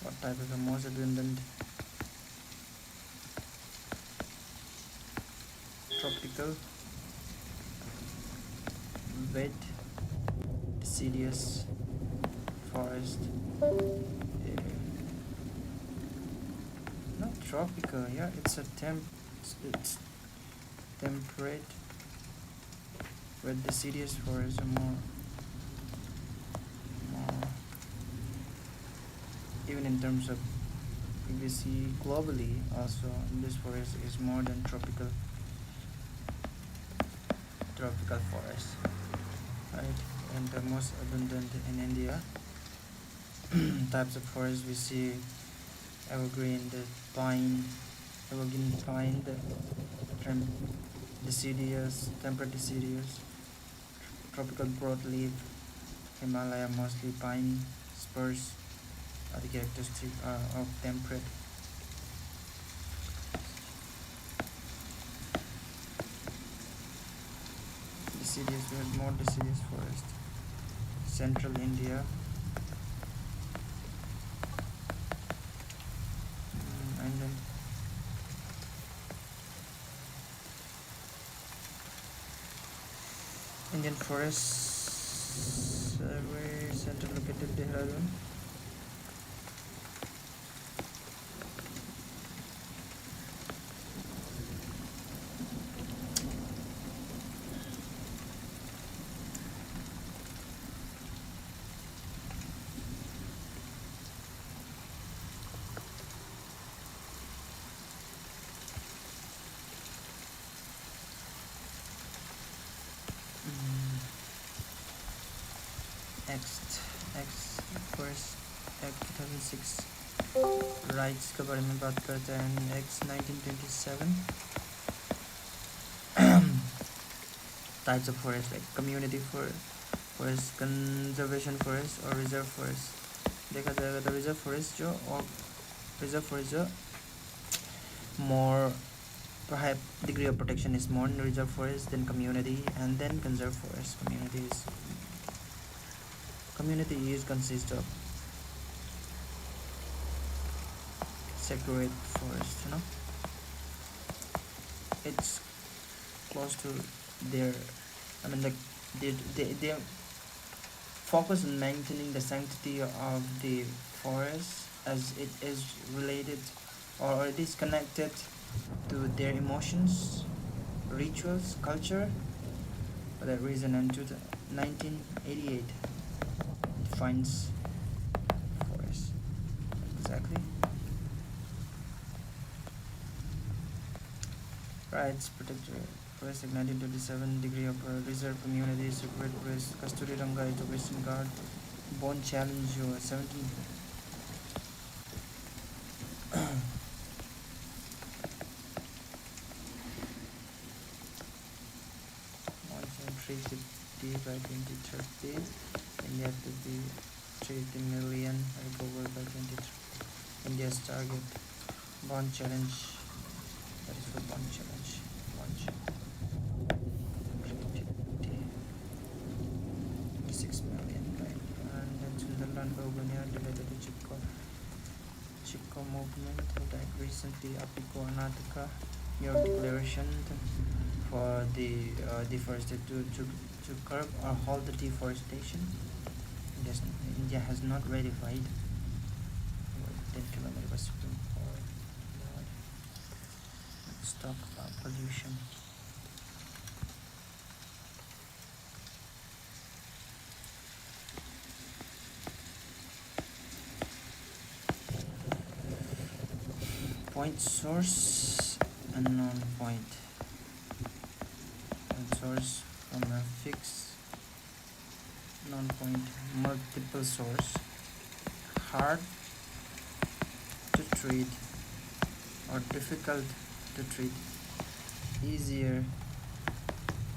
What type is the most abundant? Tropical, wet, deciduous forest. Not tropical, yeah, it's it's temperate, where deciduous forests are more even in terms of, if we see globally also, this forest is more than tropical forest, right? And the most abundant in India. Types of forest we see: evergreen, the pine, evergreen pine, the deciduous, temperate deciduous, tropical broadleaf, Himalaya mostly pine spurs are the characteristic of temperate. Deciduous, we have more deciduous forest. Central India. And then Indian forests, where center located Dehradun. Next first Act 2006 rights का बारे में बात करते हैं. X 1927 types of forest like community forest, conservation forest और reserve forest. देखा जाएगा तो reserve forest जो more perhaps degree of protection is more in reserve forest than community, and then conserve forest. Community is consist of sacred forest, it's close to their, I mean, like they focus on maintaining the sanctity of the forest as it is related or it is connected to their emotions, rituals, culture. For that reason, in 1988 defines forest exactly. Rights protector forest like 1927 degree of reserve community, secret forest, Kasturi Ranga is the Western Guard, Bone Challenge 17. By 2030, India to be 30 million recovered by 2030. India's target bond challenge, that is for bond challenge. 6 million, right? And then Sunderland Gaugunya related to Chipko movement that recently Apiko Anataka New York Declaration for the deforested to curb or halt the deforestation. India has not ratified 10 kilometers Supreme Court. Let's talk about pollution. Point source and non-point. Point source from a fixed, non-point multiple source, hard to treat or difficult to treat, easier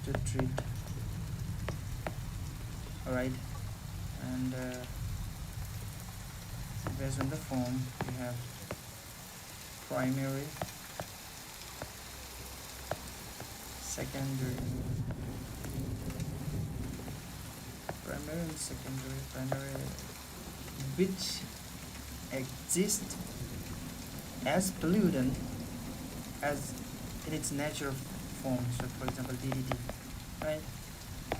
to treat. Alright, and based on the form we have primary, secondary, primary and secondary. Primary which exist as pollutant as in its natural form, so for example DDT, right?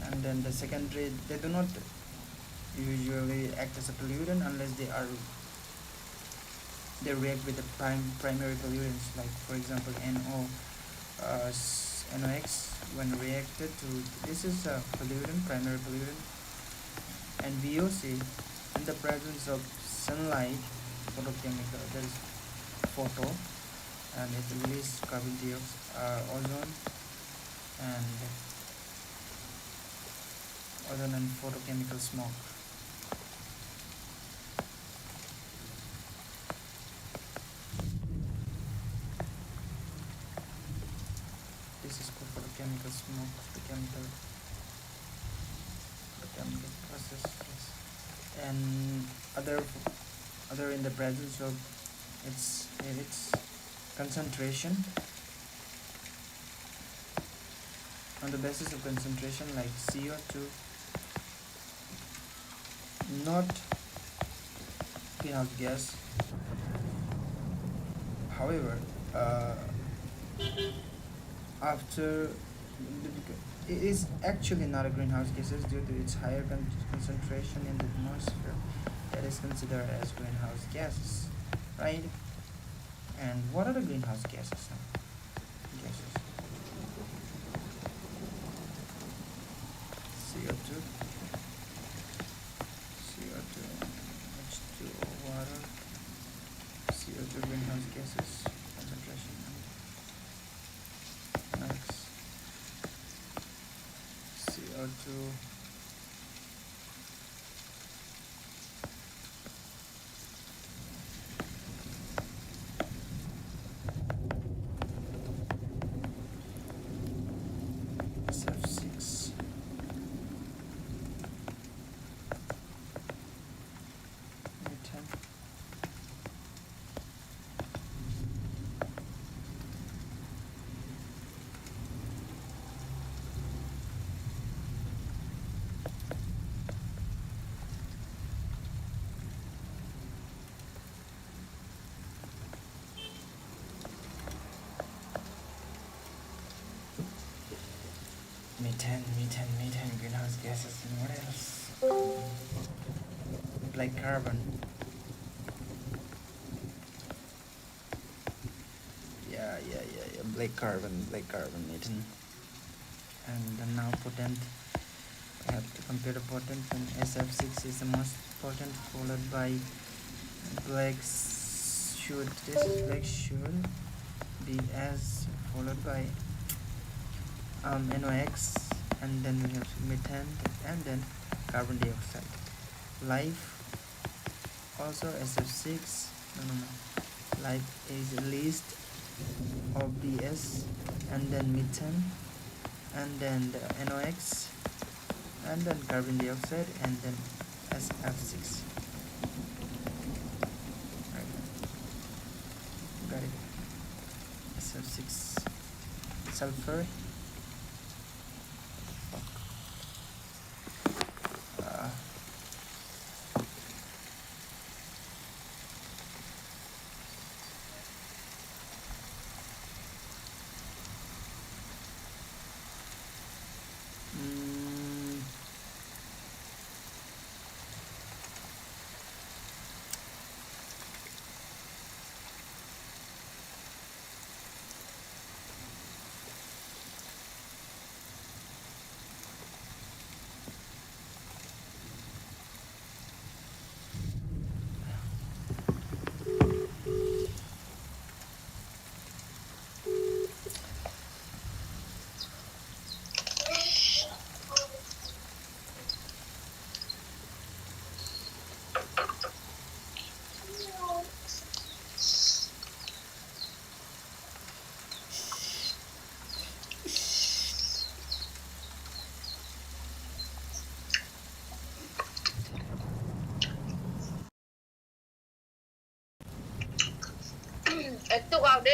And then the secondary, they do not usually act as a pollutant unless they react with the primary pollutants, like for example NOx when reacted to, this is a pollutant, primary pollutant. And VOC in the presence of sunlight, photochemical, that is photo, and it releases carbon dioxide, ozone and photochemical smoke. This is called photochemical smoke, the chemical process, yes. And other other in the presence of its concentration, on the basis of concentration like CO2, not greenhouse gas. However, after it is actually not a greenhouse gases due to its higher concentration in the atmosphere that is considered as greenhouse gases, right? And what are the greenhouse gases now? Gases: CO2, CO2, H2O, water, CO2 greenhouse gases concentration. Next, CO2, SF6, methane, methane, greenhouse gases, and what else? Like carbon. Yeah. Black carbon, methane. And then now potent. I have to compare the potent, and SF6 is the most potent, followed by black should. This is black should be as followed by NOx, and then we have methane, and then carbon dioxide. Life also SF6. No. Life is least OBS, and then methane, and then the NOx, and then carbon dioxide, and then SF6. Right. Got it. SF6. Sulfur. Uh, mm, Ito vào đi.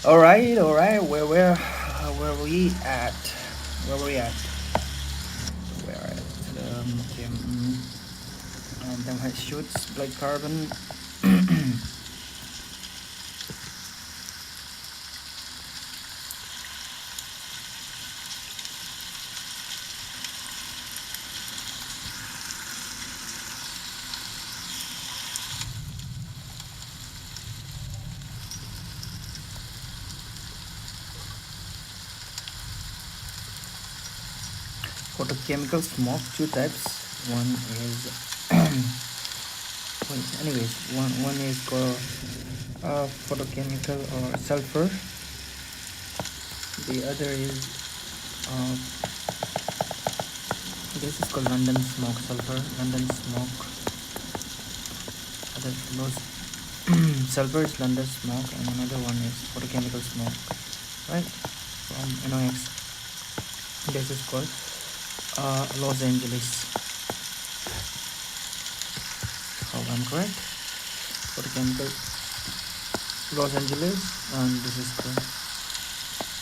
All right. Where we at? Where were we at? Where at? Okay. And then I shoots black carbon. Photochemical smoke, two types. One is anyways, one is called photochemical or sulfur. The other is this is called London smoke sulfur. London smoke. Other most sulfur is London smoke, and another one is photochemical smoke, right? From NOx. This is called Los Angeles. How I'm correct? Photochemical Los Angeles, and this is called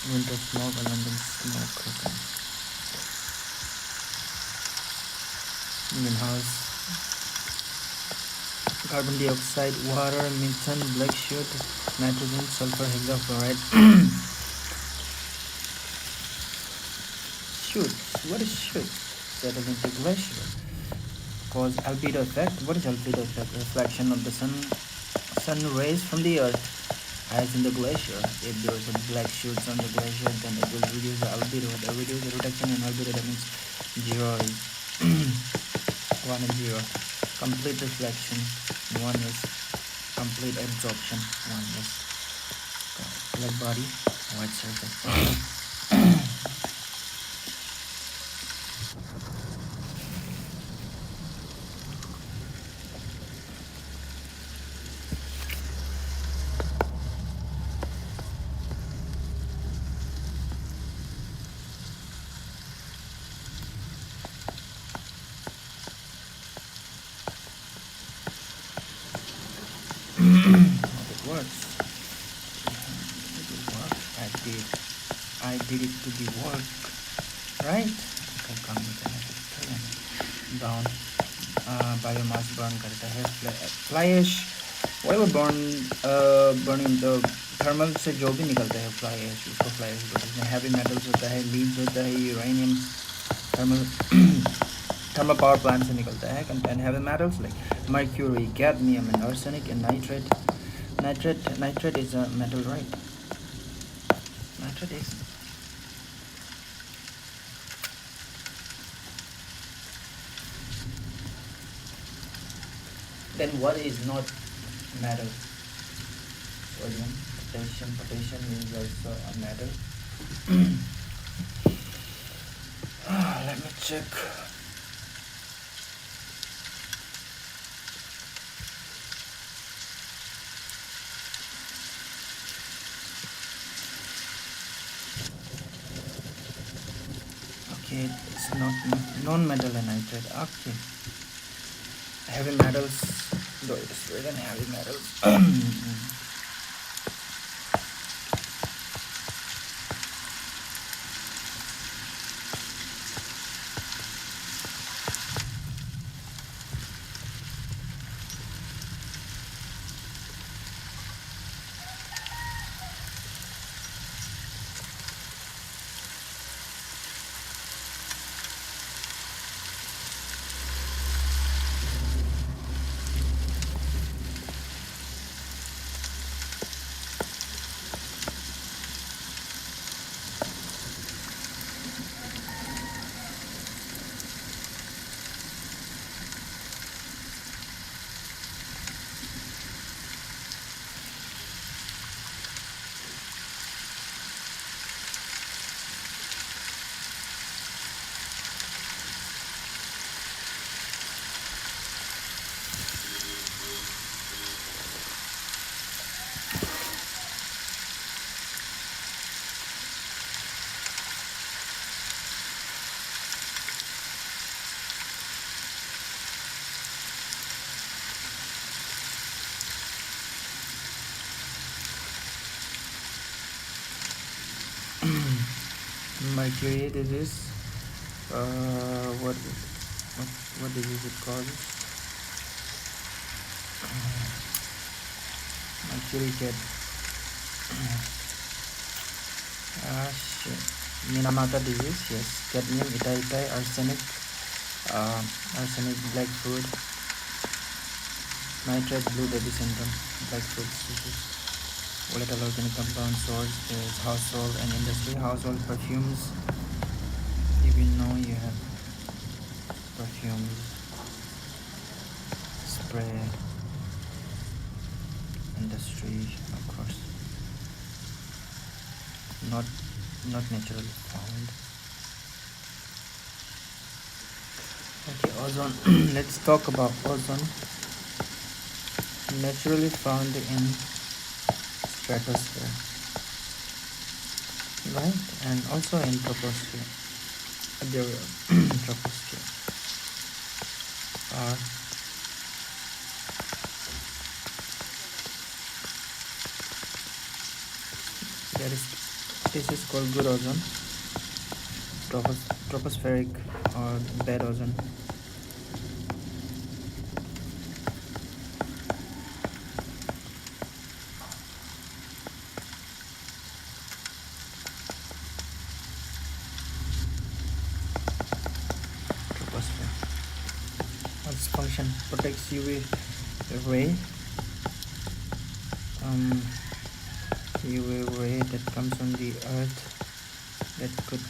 winter smoke or London smoke. Okay. Greenhouse, carbon dioxide, water, methane, black soot, nitrogen, sulfur, hexafluoride. Shoots. What is shoots? Settle into glacier. Cause albedo effect. What is albedo effect? Reflection of the sun rays from the earth as in the glacier. If there is a black shoots on the glacier, then it will reduce the albedo. The reduce the reduction in albedo, that means 0 is 1 and 0. Complete reflection. 1 is complete absorption. 1 is black body, white surface. It works. It will work. I did it to be work, right? Brown biomass burn करता है fly ash. Whatever burning the thermal से जो भी निकलता है fly ash, उसको fly ash बोलते हैं. Heavy metals होता है, leads होता है, uranium, thermal power plant से निकलता है, contain heavy metals like mercury, cadmium, and arsenic, and nitrate. Nitrate is a metal, right? Nitrate is. Then what is not metal? Sodium, potassium. Potassium is also a metal. Let me check. Okay, it's not non-metal and nitrate. Okay. Heavy metals, though it is written heavy metals. mercury disease. What disease it causes? Mercury cat. Shit. Minamata disease, yes. Cadmium, itai, arsenic, black food, nitrate blue baby syndrome, black food disease. Volatile organic compound source is household and industry. Household perfumes. If you know you have perfumes, spray, industry, of course. Not naturally found. Okay, ozone. Let's talk about ozone. Naturally found in stratosphere, right, and also in troposphere. Troposphere. This is called good ozone, tropospheric or bad ozone. Troposphere. What's function? Protects UV ray. UV ray that comes from the earth that could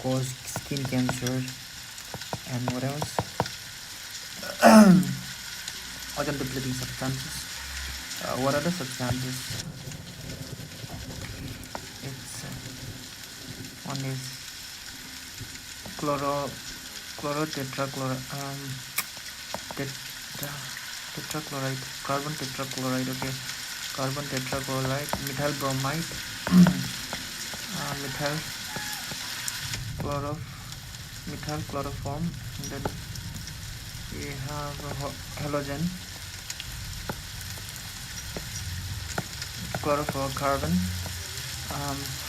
cause skin cancer. And what else? Ozone depleting substances. What are the substances? It's one is tetrachloride, carbon tetrachloride. Okay, carbon tetrachloride, methyl bromide, methyl chloroform, and then we have halogen, chlorofluorocarbon,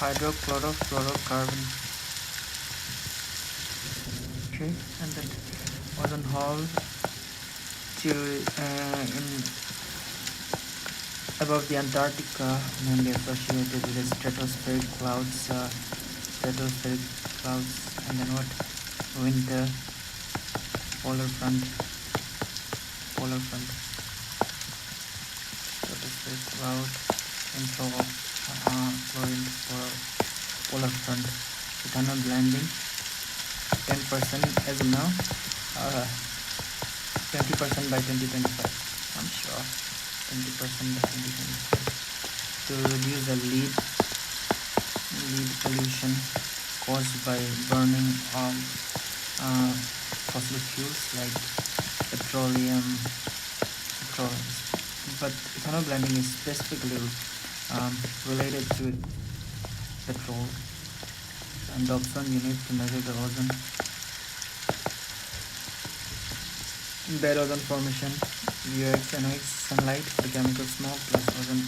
hydrochlorofluorocarbon. Okay, and then ozone hole in above the Antarctica, mainly associated with the stratospheric clouds, and then what? Winter, polar front, stratospheric cloud, intro of chlorine polar front. Ethanol blending, 10% as of now, 20% by 2025. I'm sure 20% by 2025 to reduce the lead pollution caused by burning of fossil fuels like petroleum. But ethanol blending is specifically related to petrol, and Dobson unit to measure the ozone. Bad ozone formation, UX, NOx, sunlight, the chemical smoke plus ozone.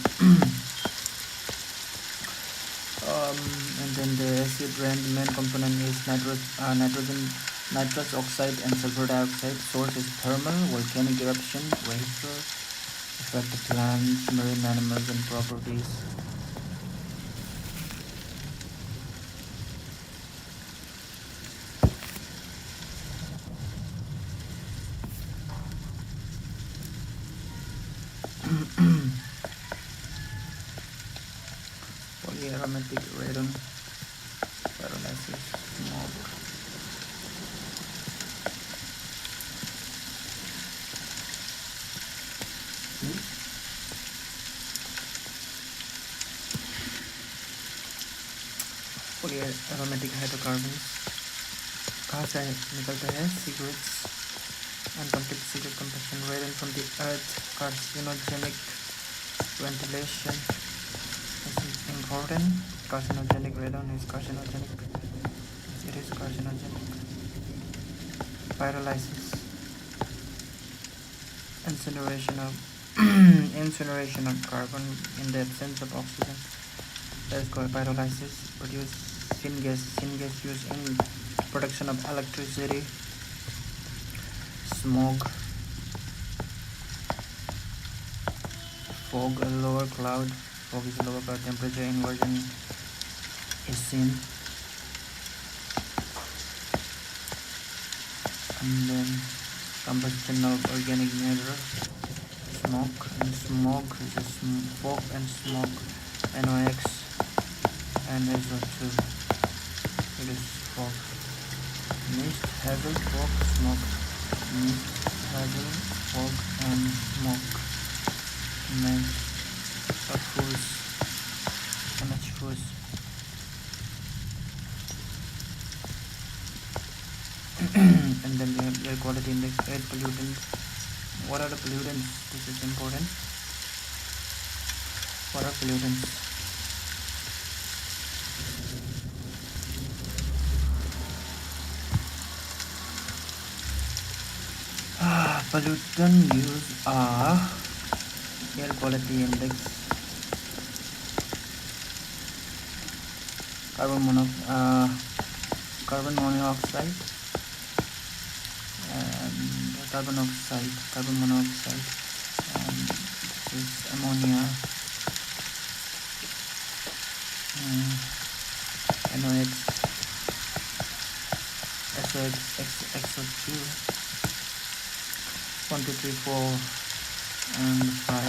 And then the acid rain, the main component is nitrous oxide and sulfur dioxide. Source is thermal, volcanic eruption, vapor, affect the plants, marine animals and properties. Polyaromatic radon, pyrolysis, smoke. Polyaromatic hydrocarbons कहाँ से निकलते हैं? Cigarettes, uncompleted cigarette combustion, radon from the earth, carcinogenic, ventilation is important. Carcinogenic, radon is carcinogenic. It is carcinogenic. Pyrolysis, incineration of carbon in the absence of oxygen. That is called pyrolysis. Produce Syngas used in production of electricity. Smog, fog, a lower cloud. Fog is a lower cloud. Temperature inversion is seen. And then combustion of organic matter. Smoke, and smog is a fog and smoke. NOx and SO2. It is fog. Mist, hazel, fog, smoke. Mist, hazel, fog, and smoke. MH4s. And then we have air quality index, air pollutants. What are the pollutants? This is important. What are pollutants? Pollutant use are air quality index, carbon monoxide, and carbon monoxide, and this is ammonia, NOx, SO2, 1, 2, 3, 4, and 5,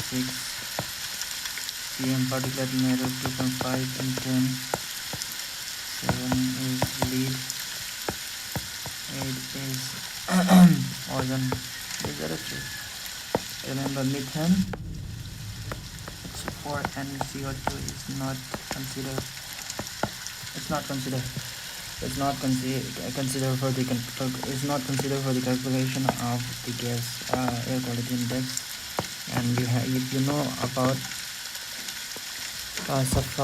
6 PM particulate matter, 2.5 and 10. 7 is lead, 8 is ozone. These are the two. Remember methane, H4 and CO2 is not considered. It's not considered. It's not considered for the calculation of the gas air quality index. And you know about Surface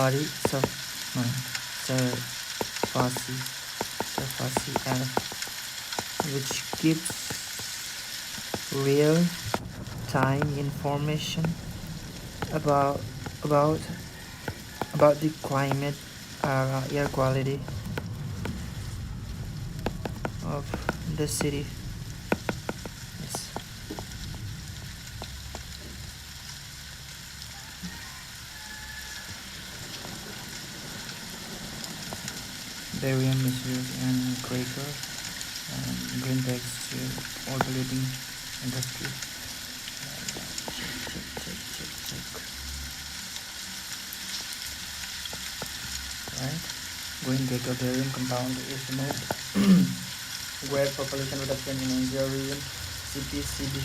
Air, which gives real time information about the climate, air quality of the city. Yes. Barium is used in cracker and green bags to all polluting industry. Check. Right? Green baker barium compound is removed. Where population reduction in India region, CPCB.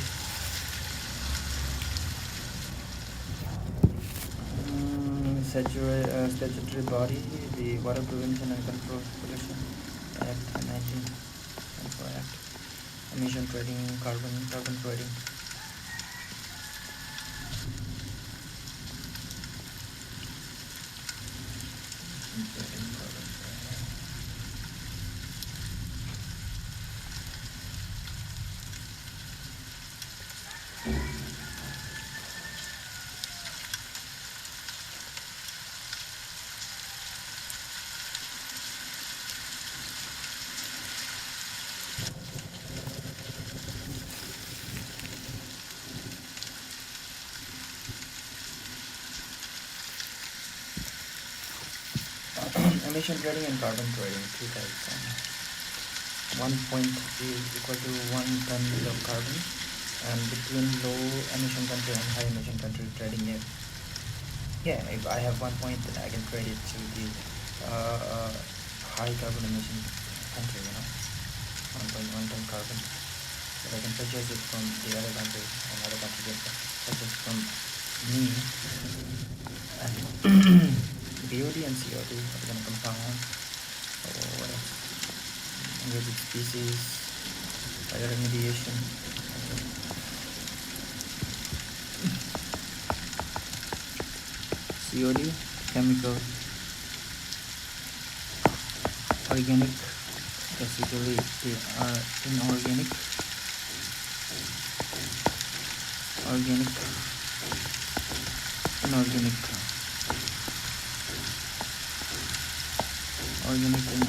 Statutory body, the Water Prevention and Control Pollution Act 1994 Act. Emission trading, carbon trading. Emission trading and carbon trading, two types. 1 point is equal to 1 ton of carbon, and between low emission country and high emission country trading it. Yeah, if I have 1 point, then I can trade it to the high carbon emission country, 1.1 ton carbon. But I can purchase it from the other country, and other country can purchase from me. And BOD and COD are going to compound, or with species, bioremediation. COD, chemical, organic, basically they are inorganic, inorganic. organic and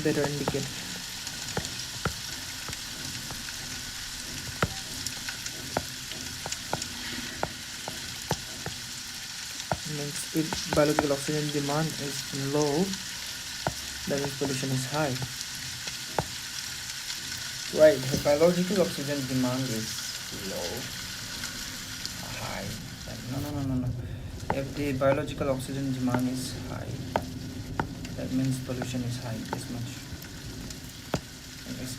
better indicate. Means if biological oxygen demand is low, that means pollution is high. Right, if biological oxygen demand is low, high. No. If the biological oxygen demand is high, that means pollution is high, this much.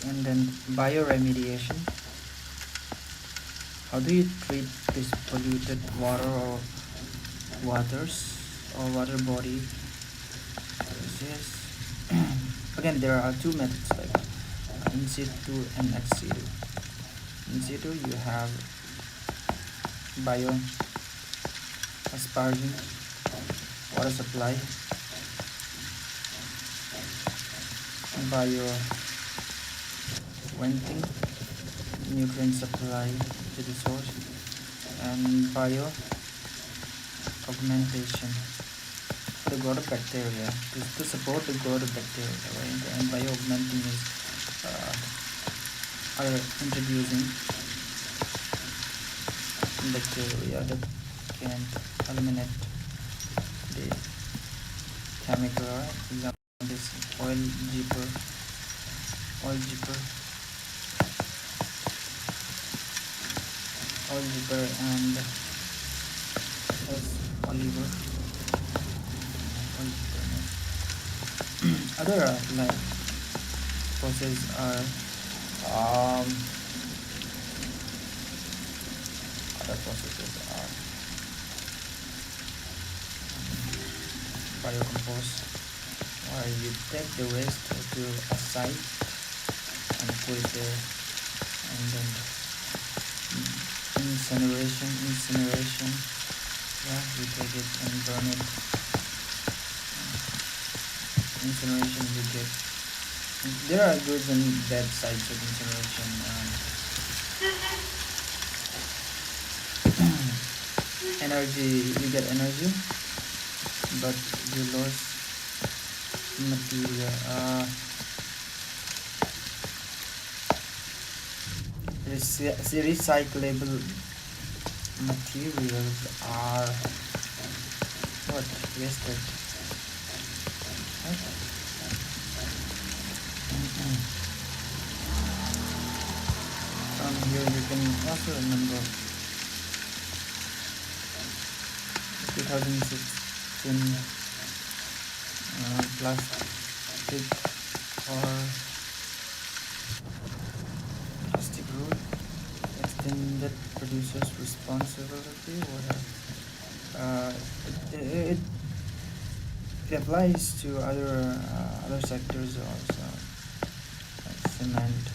And then bioremediation. How do you treat this polluted water or waters or water body? Yes. Again, there are two methods like in situ and ex situ. In situ, you have bio aspersion, water supply, bio venting, nutrient supply to the source, and bio augmentation for the growth of bacteria to support the growth of bacteria, right? And bio augmenting is are introducing bacteria that can eliminate the chemical, for example, this oil jeeper, and Oliver. Other like process are other processes are biocompost, where you take the waste to a site and put it there, and then incineration, yeah, we take it and burn it. Incineration, we get, there are good and bad sides of incineration. Energy, you get energy, but you lose material. Recyclable materials are what wasted. From here you can also remember 2016 plastic rule, extended producers responsibility, whatever. It applies to other sectors also, like cement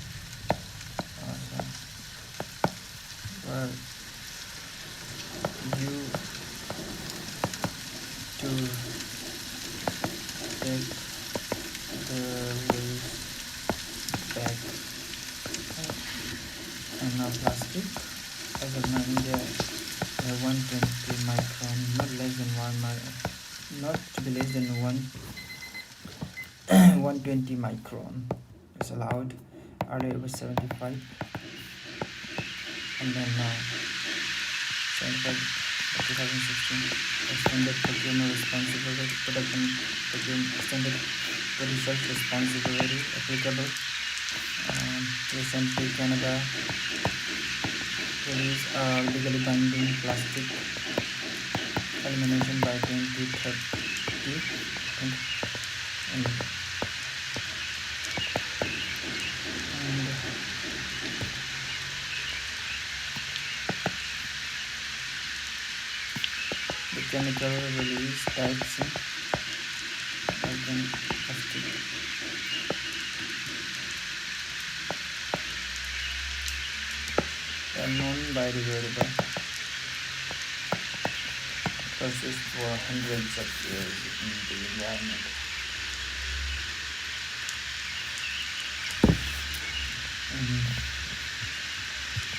also, where you to take the waste back. And now plastic, as of now India, 120 micron, not less than 1 micron, not to be less than 120 micron is allowed. earlier it was 75, and then now 75 2016 extended procurement responsibility production extended producer responsibility applicable. Recently Canada released legally binding plastic elimination by 2030, and the chemical release dioxin organic plastic. They are non-biodegradable, persist for hundreds of years in the environment.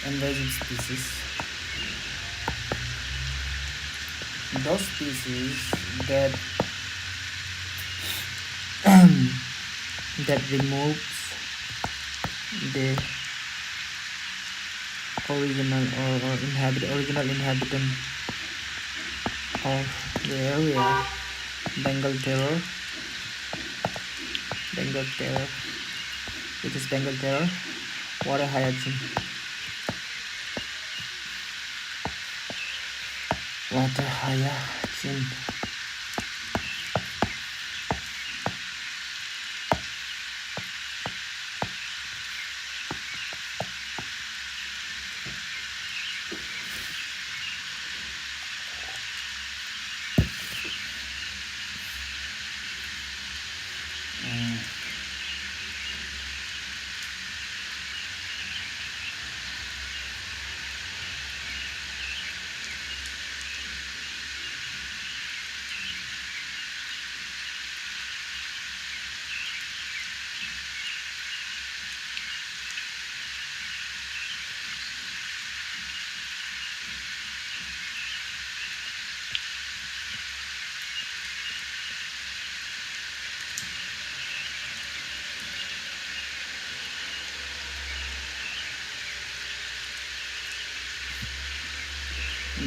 Invasive species. Those species that that removes the original original inhabitant of the area. Bengal terror, which is Bengal terror, water hyacinth, water hyacinth.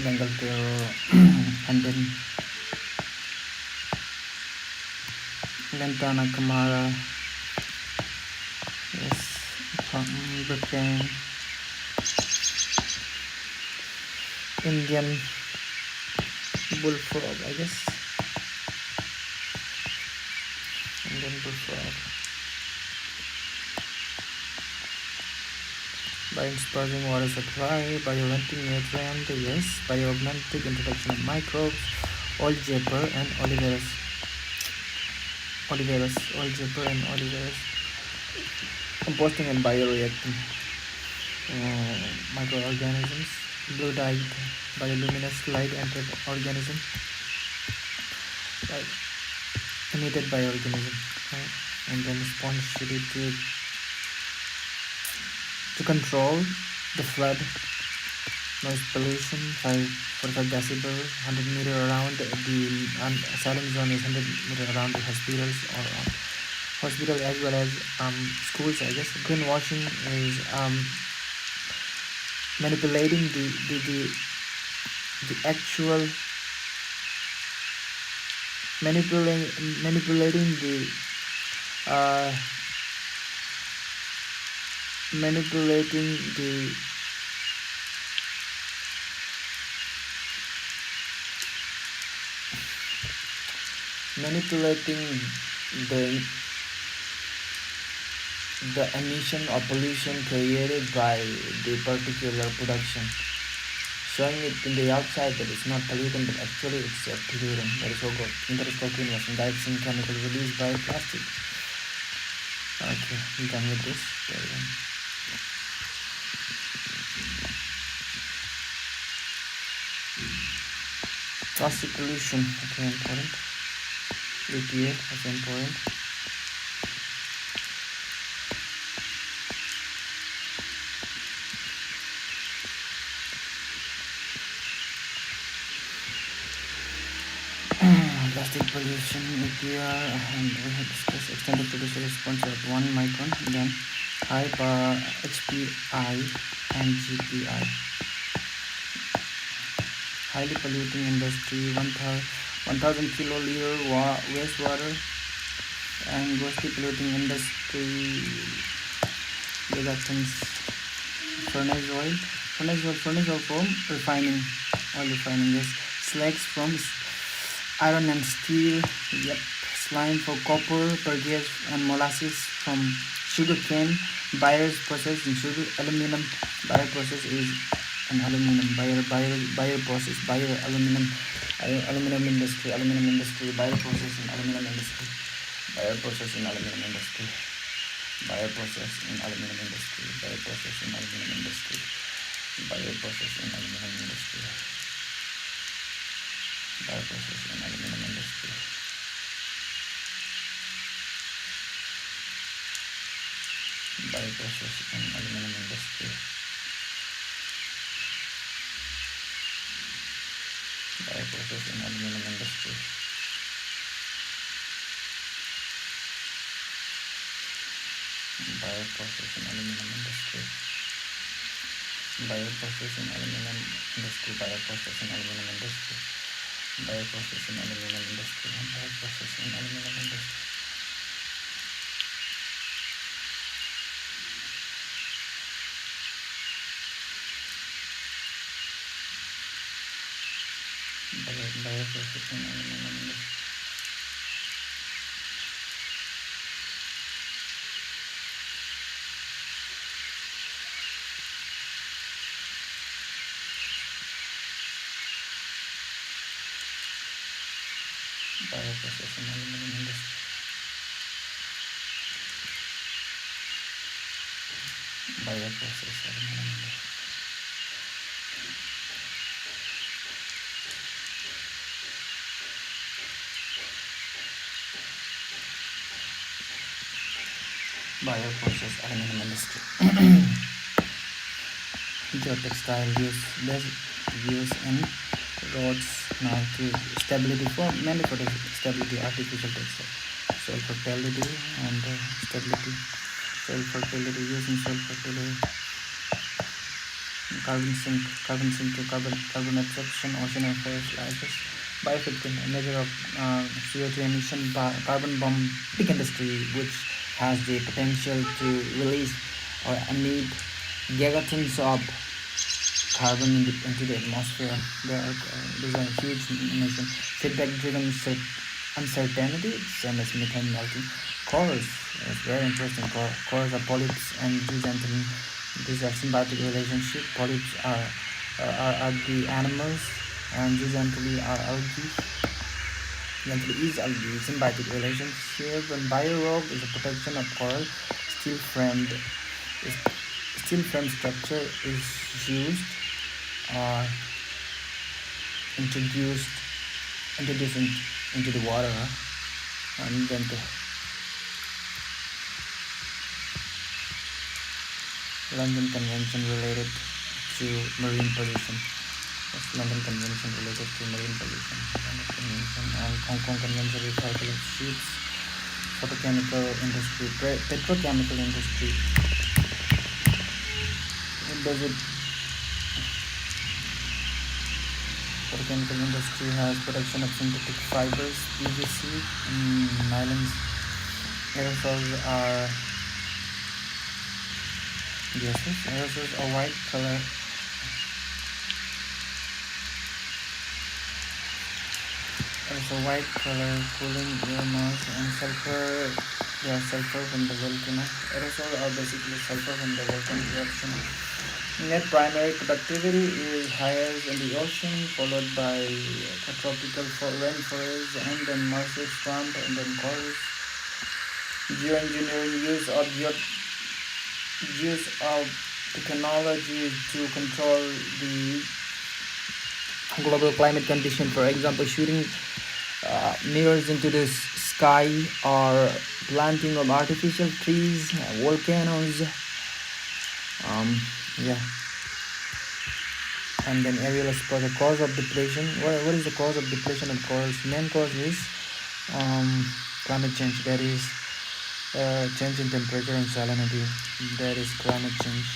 Bengal terror, and then Lantana Camara, yes, from Britain, Indian bullfrog, I guess, Indian bullfrog. By spurring water supply, by augmenting nutrient, yes, by augmenting introduction of microbes, oil jabber and oliveras, oil jabber and oliveras, composting and bioreacting microorganisms, blue dyed bioluminescent light entered organism, emitted by organism, and then responsibility to control the flood, noise pollution, 45 decibel, 100 meter around the asylum zone is 100 meter around the hospitals or hospital as well as schools, I guess. Greenwashing is manipulating the actual manipulating the emission or pollution created by the particular production, showing it in the outside that it's not pollutant, but actually it's a pollutant. That is called greenwashing. Dioxin chemical released by plastic. Okay, I'm done with this. Plastic pollution, okay, important. EPA, also important. Plastic pollution, EPA, and we have discussed extended producer response at 1 micron. Then high power HPI and GPI. Highly polluting industry, 1000 kiloliter wastewater, and grossly polluting industry reductants. Furnace oil from refining, oil refining. Yes, slags from iron and steel. Yep, slime for copper, perdias and molasses from sugar cane. Buyers process in sugar, aluminum. Buyer process is an aluminum. Buyer process. Buyer aluminum. Aluminum industry. Buyer process in aluminum industry. Buyer process in aluminum industry. Buyer process in aluminum industry. Buyer process in aluminum industry. Buyer process in aluminum industry. Buyer process in aluminum industry. Bioprocess in aluminum industry. Bioprocess in aluminum industry. Bioprocess in aluminum industry. Bioprocess in aluminum industry. Bioprocess in aluminum industry. Bioprocess in aluminum industry. Bioprocess in aluminum industry. Bioprocess in aluminum industry. Bioprocess in aluminum industry. Bioprocess aluminum industry. Bioprocess aluminum industry. Geotextile use in roads now to stability for mainly for the stability artificial textile, soil fertility and stability, soil fertility using soil fertility, carbon sink to carbon absorption, ocean and forest lices. Biofootprint, a measure of CO2 emission by carbon bomb big industry which has the potential to release or emit gigatons of carbon into the atmosphere. These are huge emission. Feedback-driven uncertainty, same as methane melting. Cores, it's very interesting. Cores are polyps and zooxanthellae. These are symbiotic relationship. Polyps are the animals, and zooxanthellae are algae. Zooxanthellae is algae. Symbiotic relationship. And biorock is a protection of coral. Steel frame structure is used or introduced into the water, and then the London Convention related to marine pollution. That's London Convention related to marine pollution. London Convention and Hong Kong Convention recycling of ships, photochemical industry, petrochemical industry. What does it? Photochemical industry has production of synthetic fibers, PVC, nylons. Aerosols are gases. Aerosols are white color. Also white color, cooling, air mass, and sulfur. Yeah, sulfur from the volcano. Aerosols are basically sulfur from the volcanic eruption. Net primary productivity is highest in the ocean, followed by tropical rainforests, and then marshy swamp, and then coral. Geoengineering use of technology to control the global climate condition. For example, shooting mirrors into the sky, or planting of artificial trees, volcanoes. Yeah. And then aerial exposure, cause of depletion. What is the cause of depletion of corals? Main cause is climate change. That is change in temperature and salinity. There is climate change.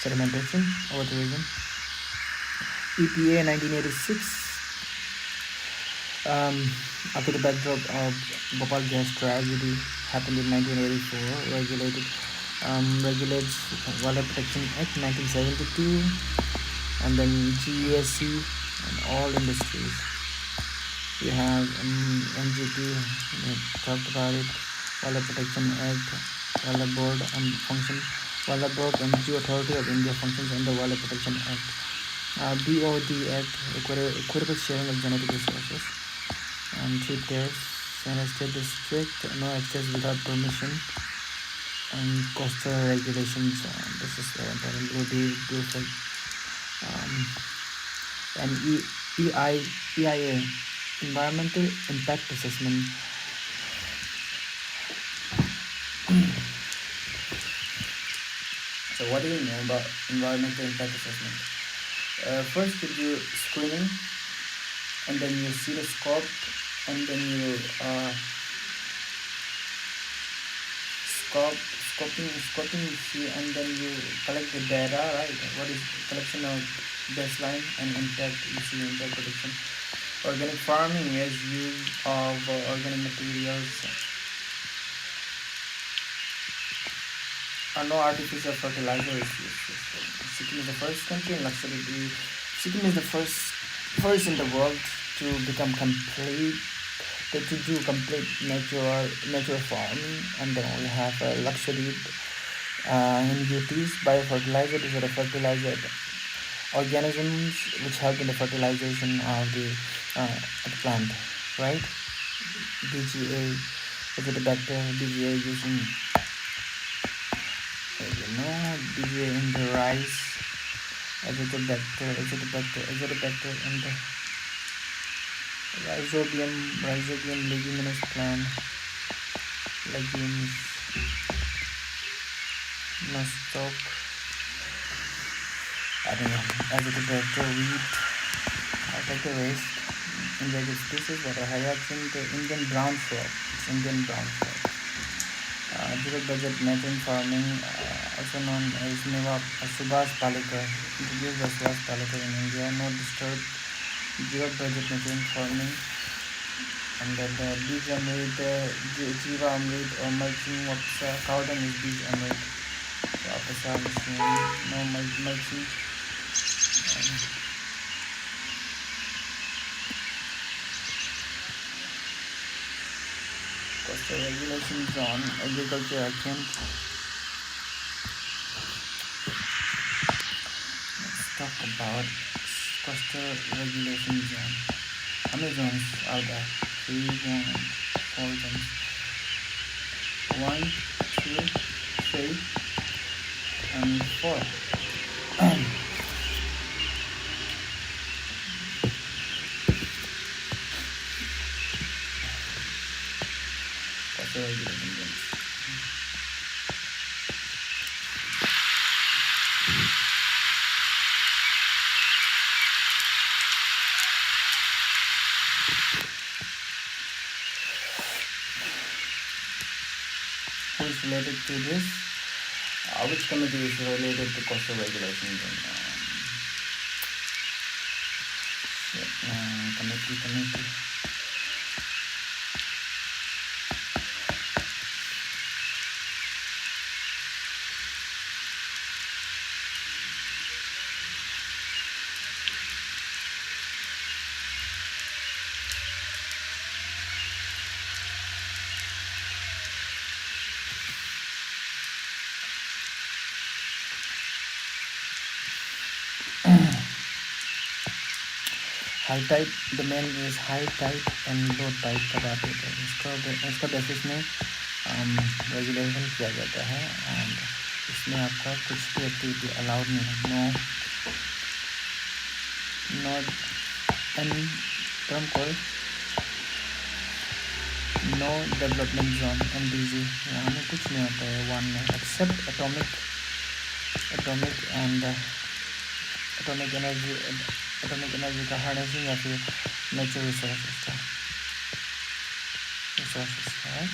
Sedimentation over tourism. EPA 1986. After the backdrop of Bhopal gas tragedy happened in 1984, regulates Water Protection Act 1972, and then GESC and all industries. We have NGT, we talked about it, Water Protection Act, Water Board function, Water Board and Geo-Authority of India functions under Water Protection Act. BOD Act, equitable sharing of genetic resources. Treat tests, State District, no access without permission, and coastal regulations. This is very important. Beautiful. And EIA, Environmental Impact Assessment. So what do you know about environmental impact assessment? First you do screening, and then you see the scope, and then you scoping you see, and then you collect the data, right? What is collection of baseline and impact? You see impact prediction. Organic farming is use of organic materials. No artificial fertilizer is used. Sikkim is the first country in Lakshadweep. Sikkim is the first in the world to become complete, to do complete natural farming, and then we have Lakshadweep in UTs. Biofertilizer, these are the fertilizer organisms which help in the fertilization of the plant, right? BGA, Azotobacter, BGA using, BGA in the rice, Azotobacter in the Rhizobium leguminous plant, legumes, nostoc, I don't know, Azotobacter, wheat, Azotobacter waste, invasive species, water hyacinth, Indian brown frog, it's Indian brown frog. Zero budget methane farming, also known as Subhas Palekar, introduced by Subhas Palekar in India. No disturbed zero budget methane farming, and then the Bij Amrit, Jiva Amrit or mulching of cow dung is Bij Amrit. So Apasa machine, no mulching. Coastal regulations on agriculture action. Let's talk about coastal regulations on Amazons are there. 3, 1, 4 zones. 1, 2, 3, and 4. Coastal regulations. Who is related to this? Which committee is related to coastal regulations? Committee. High type domain is high type and low type का बात होता है. इसका basis में regulation किया जाता है, and इसमें आपका कुछ भी एक्टिविटी अलाउड नहीं है. No any term call no development zone NDZ, यहाँ में कुछ नहीं होता है वन में, एक्सेप्ट एटॉमिक एनर्जी का हार्नेसिंग या फिर नेचुरल रिसोर्सेस का, right?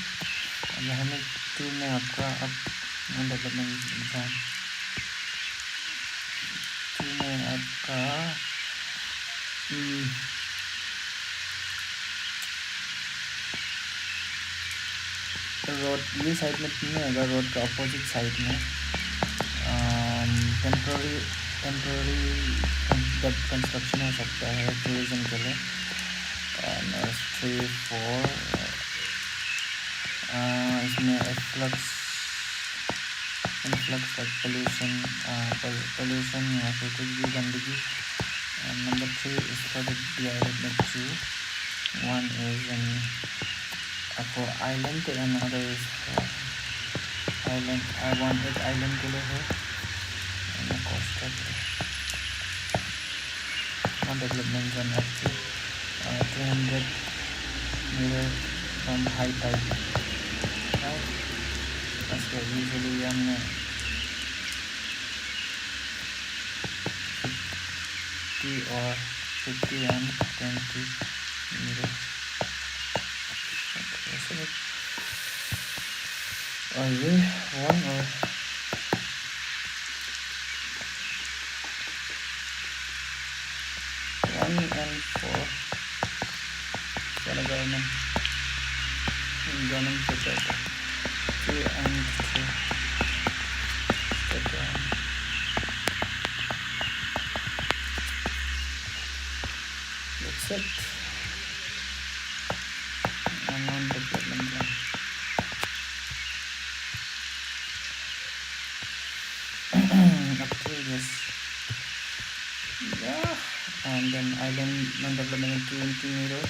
यहाँ में 2 में आपका अब डेवलपमेंट एग्जाम 2 में आपका रोड ये साइड में नहीं होगा, रोड का अपोजिट साइड में टेम्प्रोरी जब कंस्ट्रक्शन हो सकता है टूरिज्म के लिए। 3 4 इसमें इन्फ्लक्स लाइक पोल्यूशन या फिर कुछ भी गंदगी। Number 3 is further divided into 2. One is for island and another is for island। I want एक island के लिए है and a coastal one development zone up to 200 meter from high tide, right? That's where usually 50 or 50 and 20 meter. Okay, so are we 1 or 1 and 4 for the government sector, 2 and 2 sector. That's it. Unknown development zone. Up to this, yeah, and then island non-development 20 meter,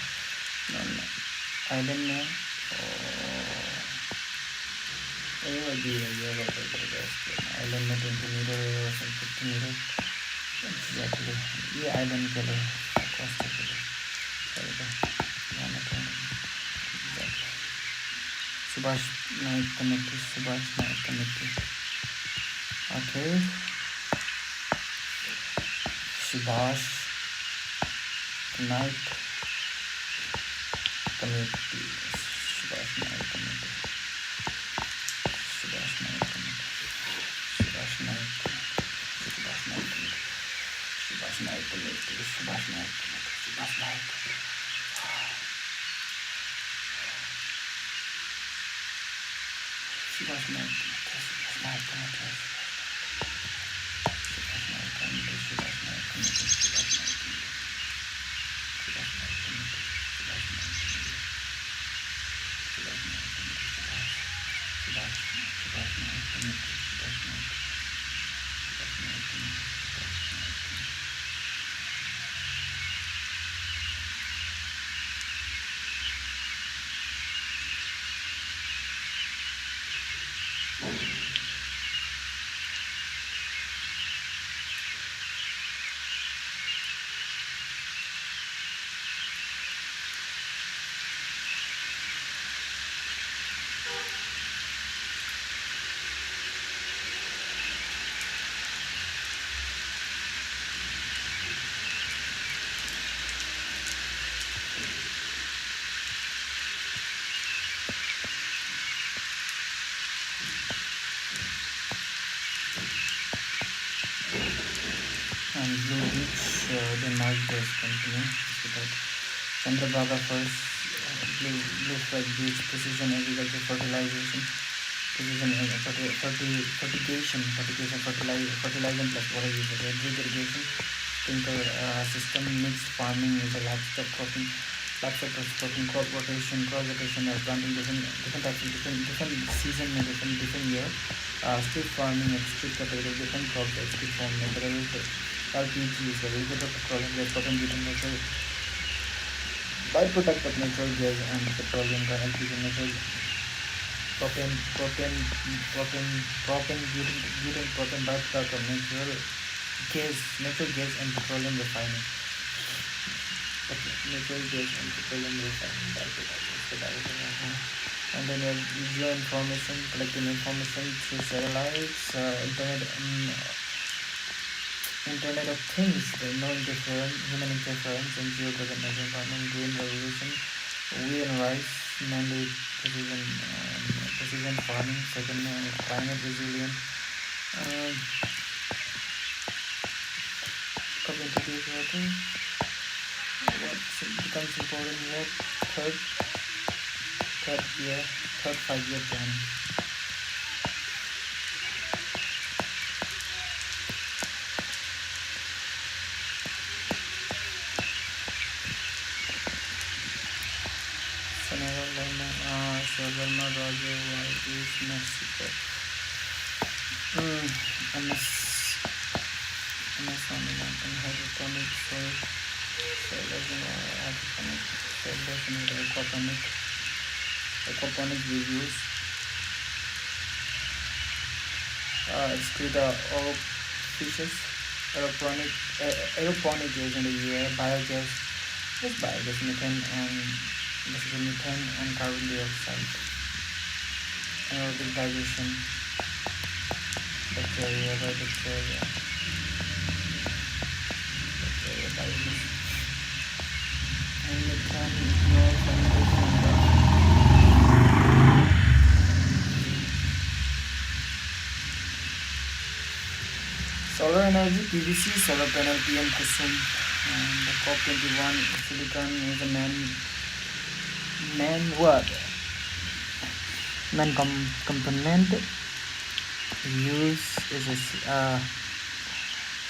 island में island में 20 meter or 50 meter exactly ये island के लिए cost के लिए exactly Subhash Naik Committee okay Subhash Naik Committee Subhash Naik Committee and Blue Beach they marked this company Chandrabhaga first Blue Flag Beach Precision Agriculture Fertilization fertigation fertilizing plus water use drip irrigation sprinkler system mixed farming is a livestock cropping crop rotation planting different types of different season and different year street farming and street potato different crops street farming LPG is a regulator petroleum gas natural byproduct of natural gas and petroleum LPG natural propane byproduct of natural gas and petroleum refining. Natural gas and petroleum refining byproduct. And then you have geoinformation, collecting information through satellites, Internet of Things, no interference, human interference, and geogovernmental environment, green revolution, wheat and rice, mainly precision farming. Second, climate resilient. Um, Coming to this, I think what becomes important more. Third, third 5-year plan. Sonora, Roger, White, Mexico. Amazonian and hydroponic soil, hydroponic, aquaponic reviews. Exclude all fishes. Aeroponic is in the air, biogas, methane and basically methane and carbon dioxide. Anaerobic digestion, bacteria, biogas, and methane, fermentation. Solar energy, PVC, solar panel, PM Kusum, and the COP21 silicon is a component. Use is a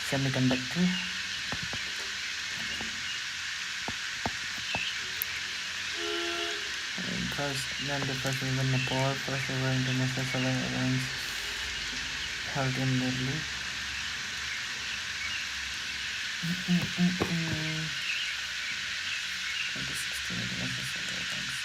semiconductor. Then the first is in Nepal, first ever international solar events held in Delhi. 2016 international solar events.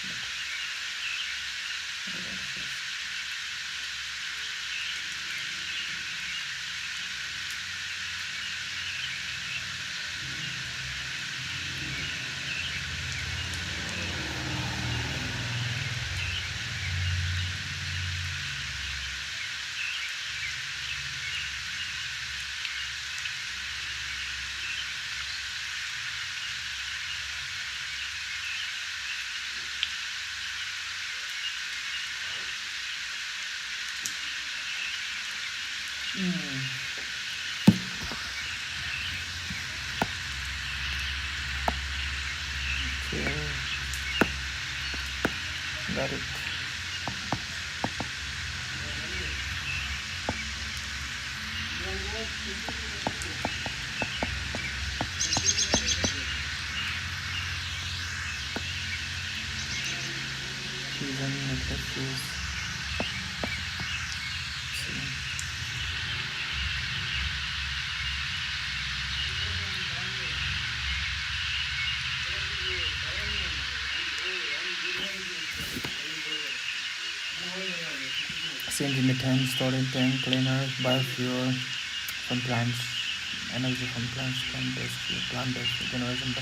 Okay, got it. Season necklaces. CNG methane, storage tank, cleaner, biofuel from plants, energy from plants, plant-based generation,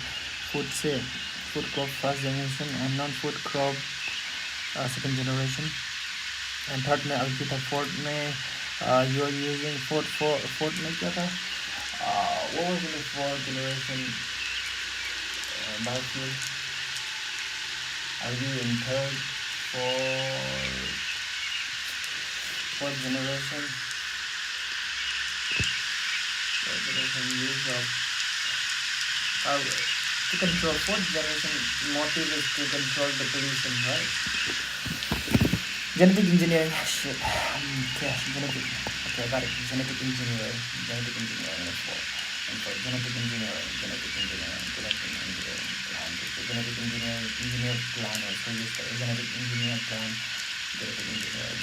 food safe, food crop first generation, and non-food crop second generation. And third में अभी था fourth में you are using fourth में क्या था? What was in the fourth generation biofuel? Are you in fourth generation use of to control fourth generation motive is to control the pollution, right? Genetic engineering, shit. Okay, genetic. Okay, I got it. Genetic engineering. And for genetic engineering. Engineer plan also use the genetic engineer plan. Genetic engineering.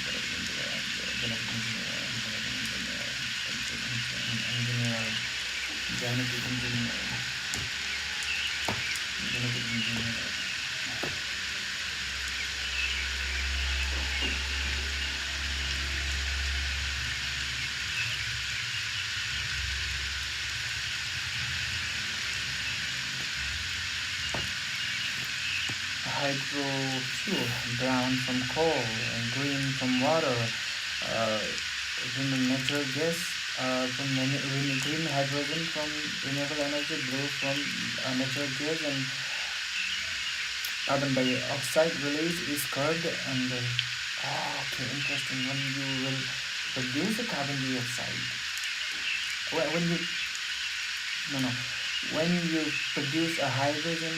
Hydrofuel, brown from coal, and green from water, from natural gas, from green hydrogen from renewable energy, blue from natural gas, and carbon dioxide release is curbed and okay, interesting. When you will produce a carbon dioxide, when you no no when you produce a hydrogen,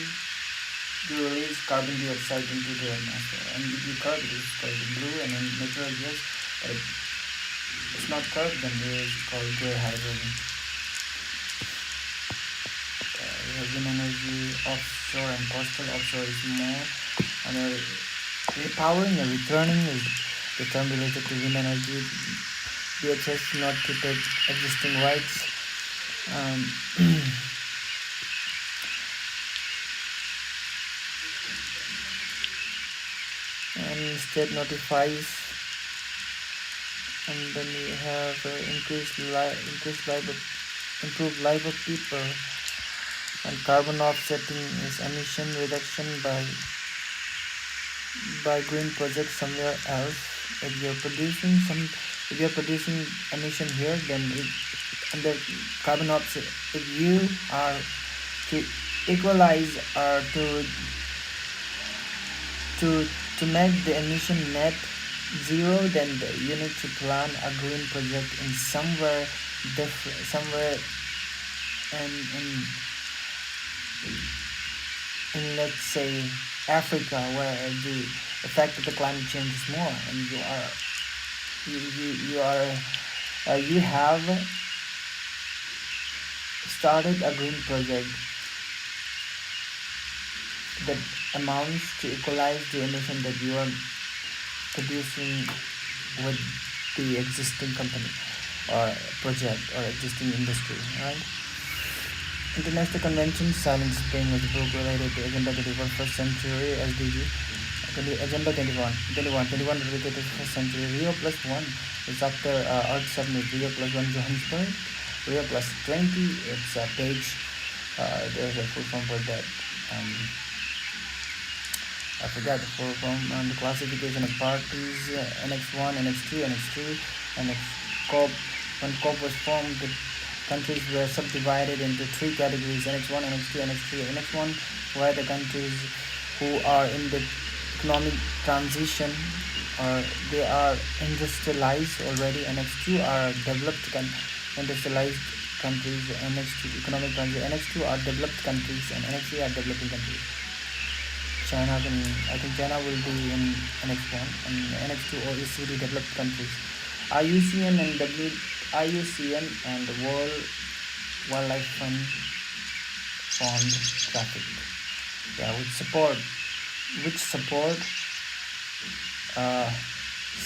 you release carbon dioxide into the atmosphere, and if you curb it, it's called blue, and in natural gas, but if it's not curved, then it is called gray hydrogen. We have wind energy, offshore and coastal. Offshore is more, and repowering and returning is the term related to wind energy. BHS not to take existing rights. And state notifies, and then we have increased life of improved life of people, and carbon offsetting is emission reduction by green projects somewhere else. If you're producing emission here, then it under carbon offset. If you are to equalize or to make the emission net zero, then you need to plan a green project in somewhere different, somewhere in let's say Africa, where the effect of the climate change is more, and you have started a green project that amounts to equalize the emission that you are producing with the existing company or project or existing industry, right? International Convention, Silent Spring was a book related to Agenda 21st Century SDG. Agenda 21 related to the first century. Rio plus 1 is after Earth Summit. Rio plus 1 Johannesburg. Rio plus 20, it's a page. There's a full form for that. I forgot the full form. The classification of parties, NX1, NX2, NX3, NX COP. When COP was formed, the countries were subdivided into three categories: NX1, NX2, NX3. NX1 were the countries who are in the economic transition, or they are industrialized already. NX2 are industrialized countries. NX2 economic transition. NX2 are developed countries, and NX3 are developing countries. I think China will be in NX1, and NX2 OECD developed countries. IUCN and the World Wildlife Fund traffic. Yeah, which support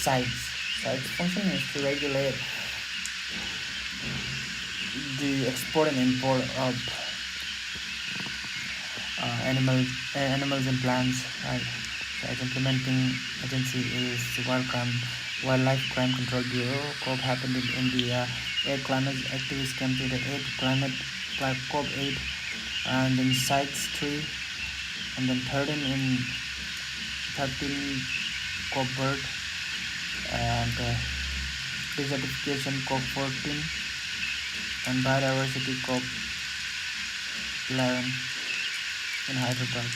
sites. Sites function is to regulate the export and import of animals and plants. Right. So its implementing agency is the Wildlife Crime Control Bureau. COP happened in India. 8 climate activists came to the 8th climate COP 8, and then CITES 3, and then 13 COP bird, and desertification COP 14, and biodiversity COP 11 in Hyderabad.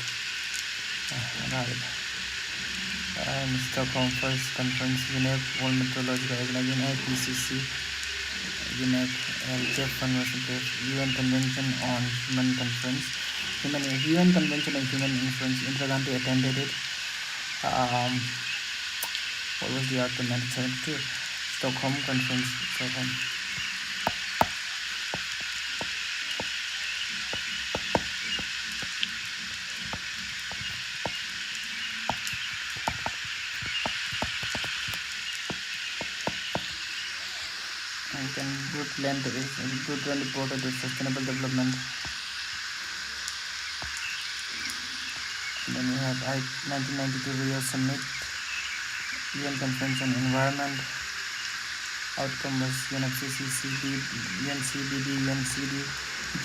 Right. Stockholm First Conference, UNEP, World Meteorological Organization, IPCC, UNEP, Jeff Van Wassenkleef, UN Convention on Human Conference, UN Convention on Human Influence. Indira Gandhi attended it. What was the outcome? 1972. Stockholm Conference, Stockholm. Length is good when reported as sustainable development. And then we have 1992 Rio Summit, UN Conference on Environment. Outcome was UNFCCC, UNCBD, UNCD.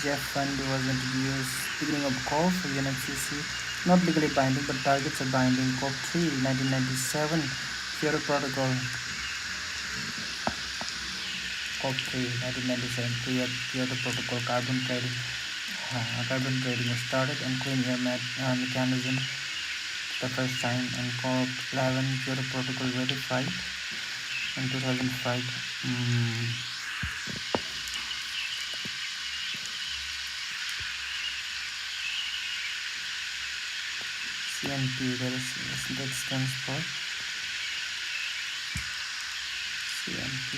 Jeff Fund was introduced. Beginning of call for UNFCCC, not legally binding, but targets are binding. COP 3, 1997, Kyoto Protocol. COP 3, 1997, Kyoto Protocol, carbon trading was started, and clean air mechanism. the first time, and COP11 Kyoto Protocol ratified in 2005. CNP, that stands for CNP.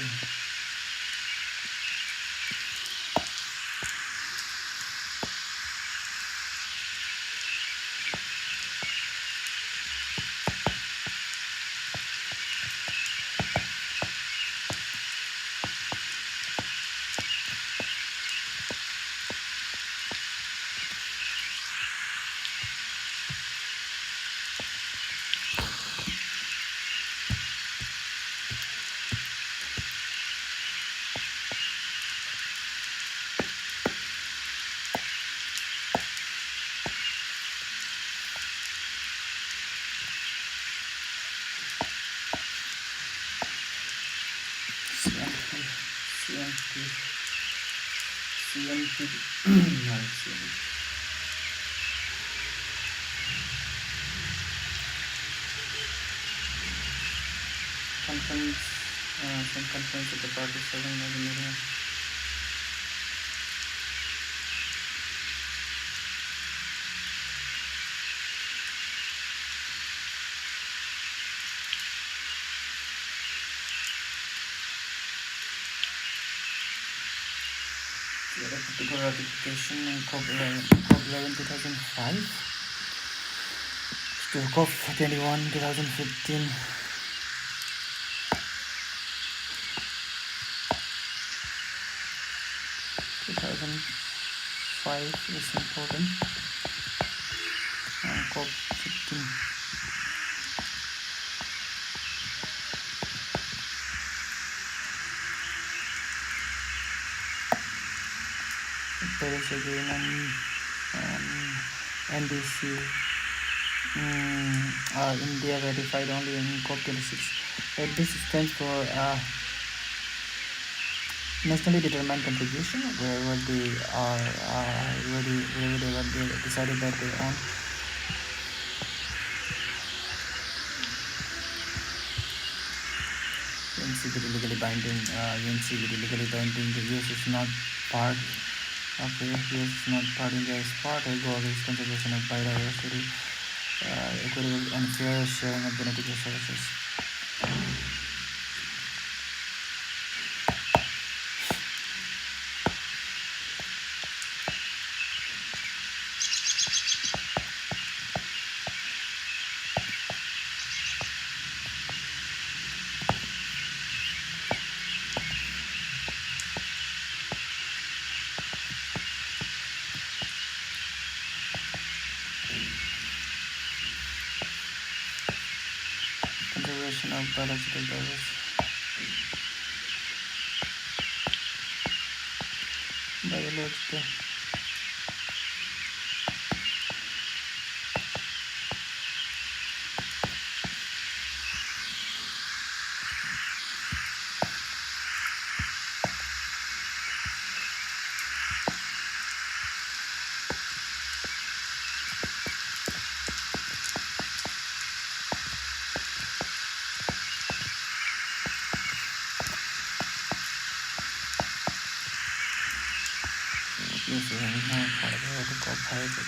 CNP. Conference, some conference at the party 7 meeting. Particular ratification in COP11 2005 to COP21 2015. 2005 is important, and COP15. Paris Agreement, NDC. India ratified only in COP26. This stands for nationally determined contribution, wherever they are wherever they decided that they own. UNCVD legally binding. UNCVD legally binding. The US is not part. Okay, US is not part. India is part. I go against conservation of biodiversity, equitable and fair sharing of genetic resources. Conservation of biological diversity. Biological.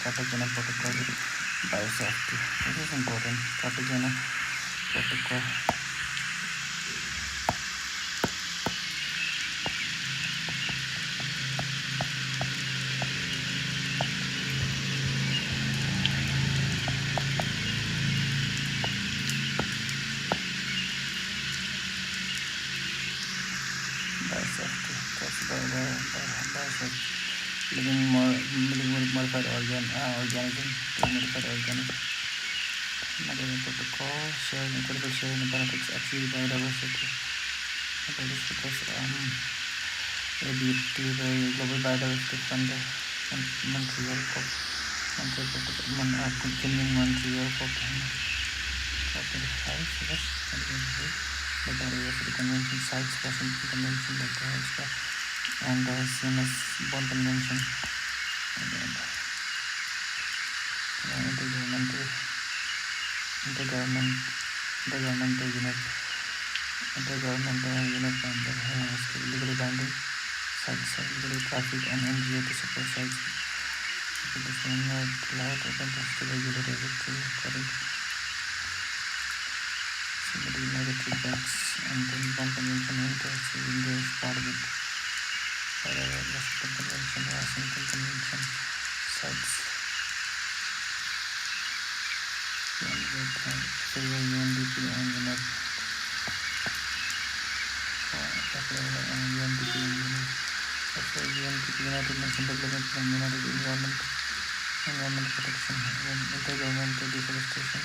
Cartagena Protocol biosafety. This is important. Cartagena Protocol. Biosafety. That's biosafety. Living modified organism, modified organism. Another protocol sharing incredible sharing the benefits of the biodiversity. This because Global Biodiversity Fund Montreal COP, Montreal COP 25. Yes, the Biodiversity Convention cites Washington Convention, and CMS Bonn Convention, and intergovernmental intergovernmental unit and legally binding sites, legally traffic and NGO to support sites. This one allowed open test to regulate everything according somebody negative backs and then one convention into English Parliament. Washington Convention sites. UNDP and UNEP. UNDP United Nations Development and United Environment Protection and Intergovernmental Deforestation.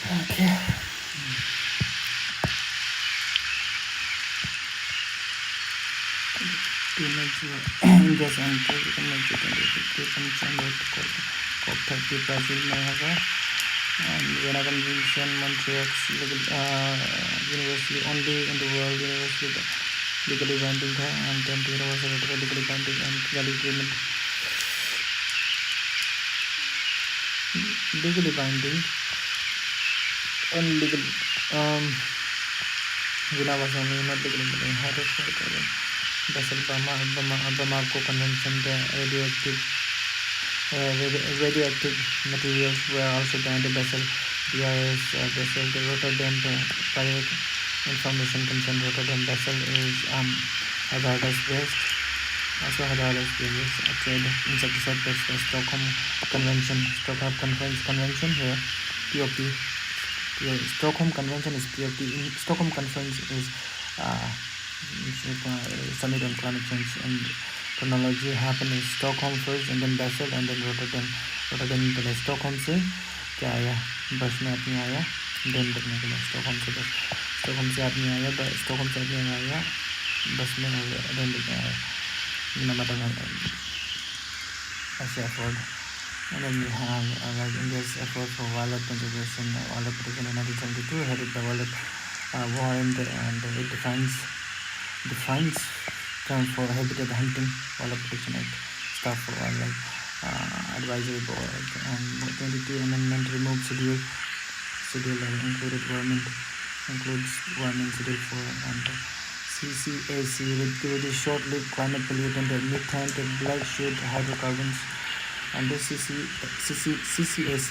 Okay. Image India's entry to the major convention COP30 Brazil में होगा and Vienna Convention Montreal universally only in the world universally legally binding है and 10th universal legally binding and Kigali agreement legally binding and legal Vienna was only not legally binding how to Basel Bamako Convention the radioactive materials were also banned. Basel BIS Basel the Rotterdam Private Information Consent Rotterdam Basel is hazardous waste. Also hazardous waste trade insecticide pest Stockholm Convention here POP. Stockholm Convention is POP. Stockholm Conference is summit on climate change and chronology happened in Stockholm first and then Basel and then Rotterdam पहले Stockholm से क्या आया बस में आदमी आया Dane करने के लिए Stockholm से आदमी आया बस में डेन करने आया no matter Asia afford and then we have like India's effort for wildlife conservation wildlife protection in 1972 headed by Wildlife Warren and it defines term for habitat hunting, wildlife protection act, staff for wildlife advisory board, and 22 amendment removed schedule includes warming schedule 4 and CCAC with short-lived climate pollutant methane to black shoot hydrocarbons and the CCAC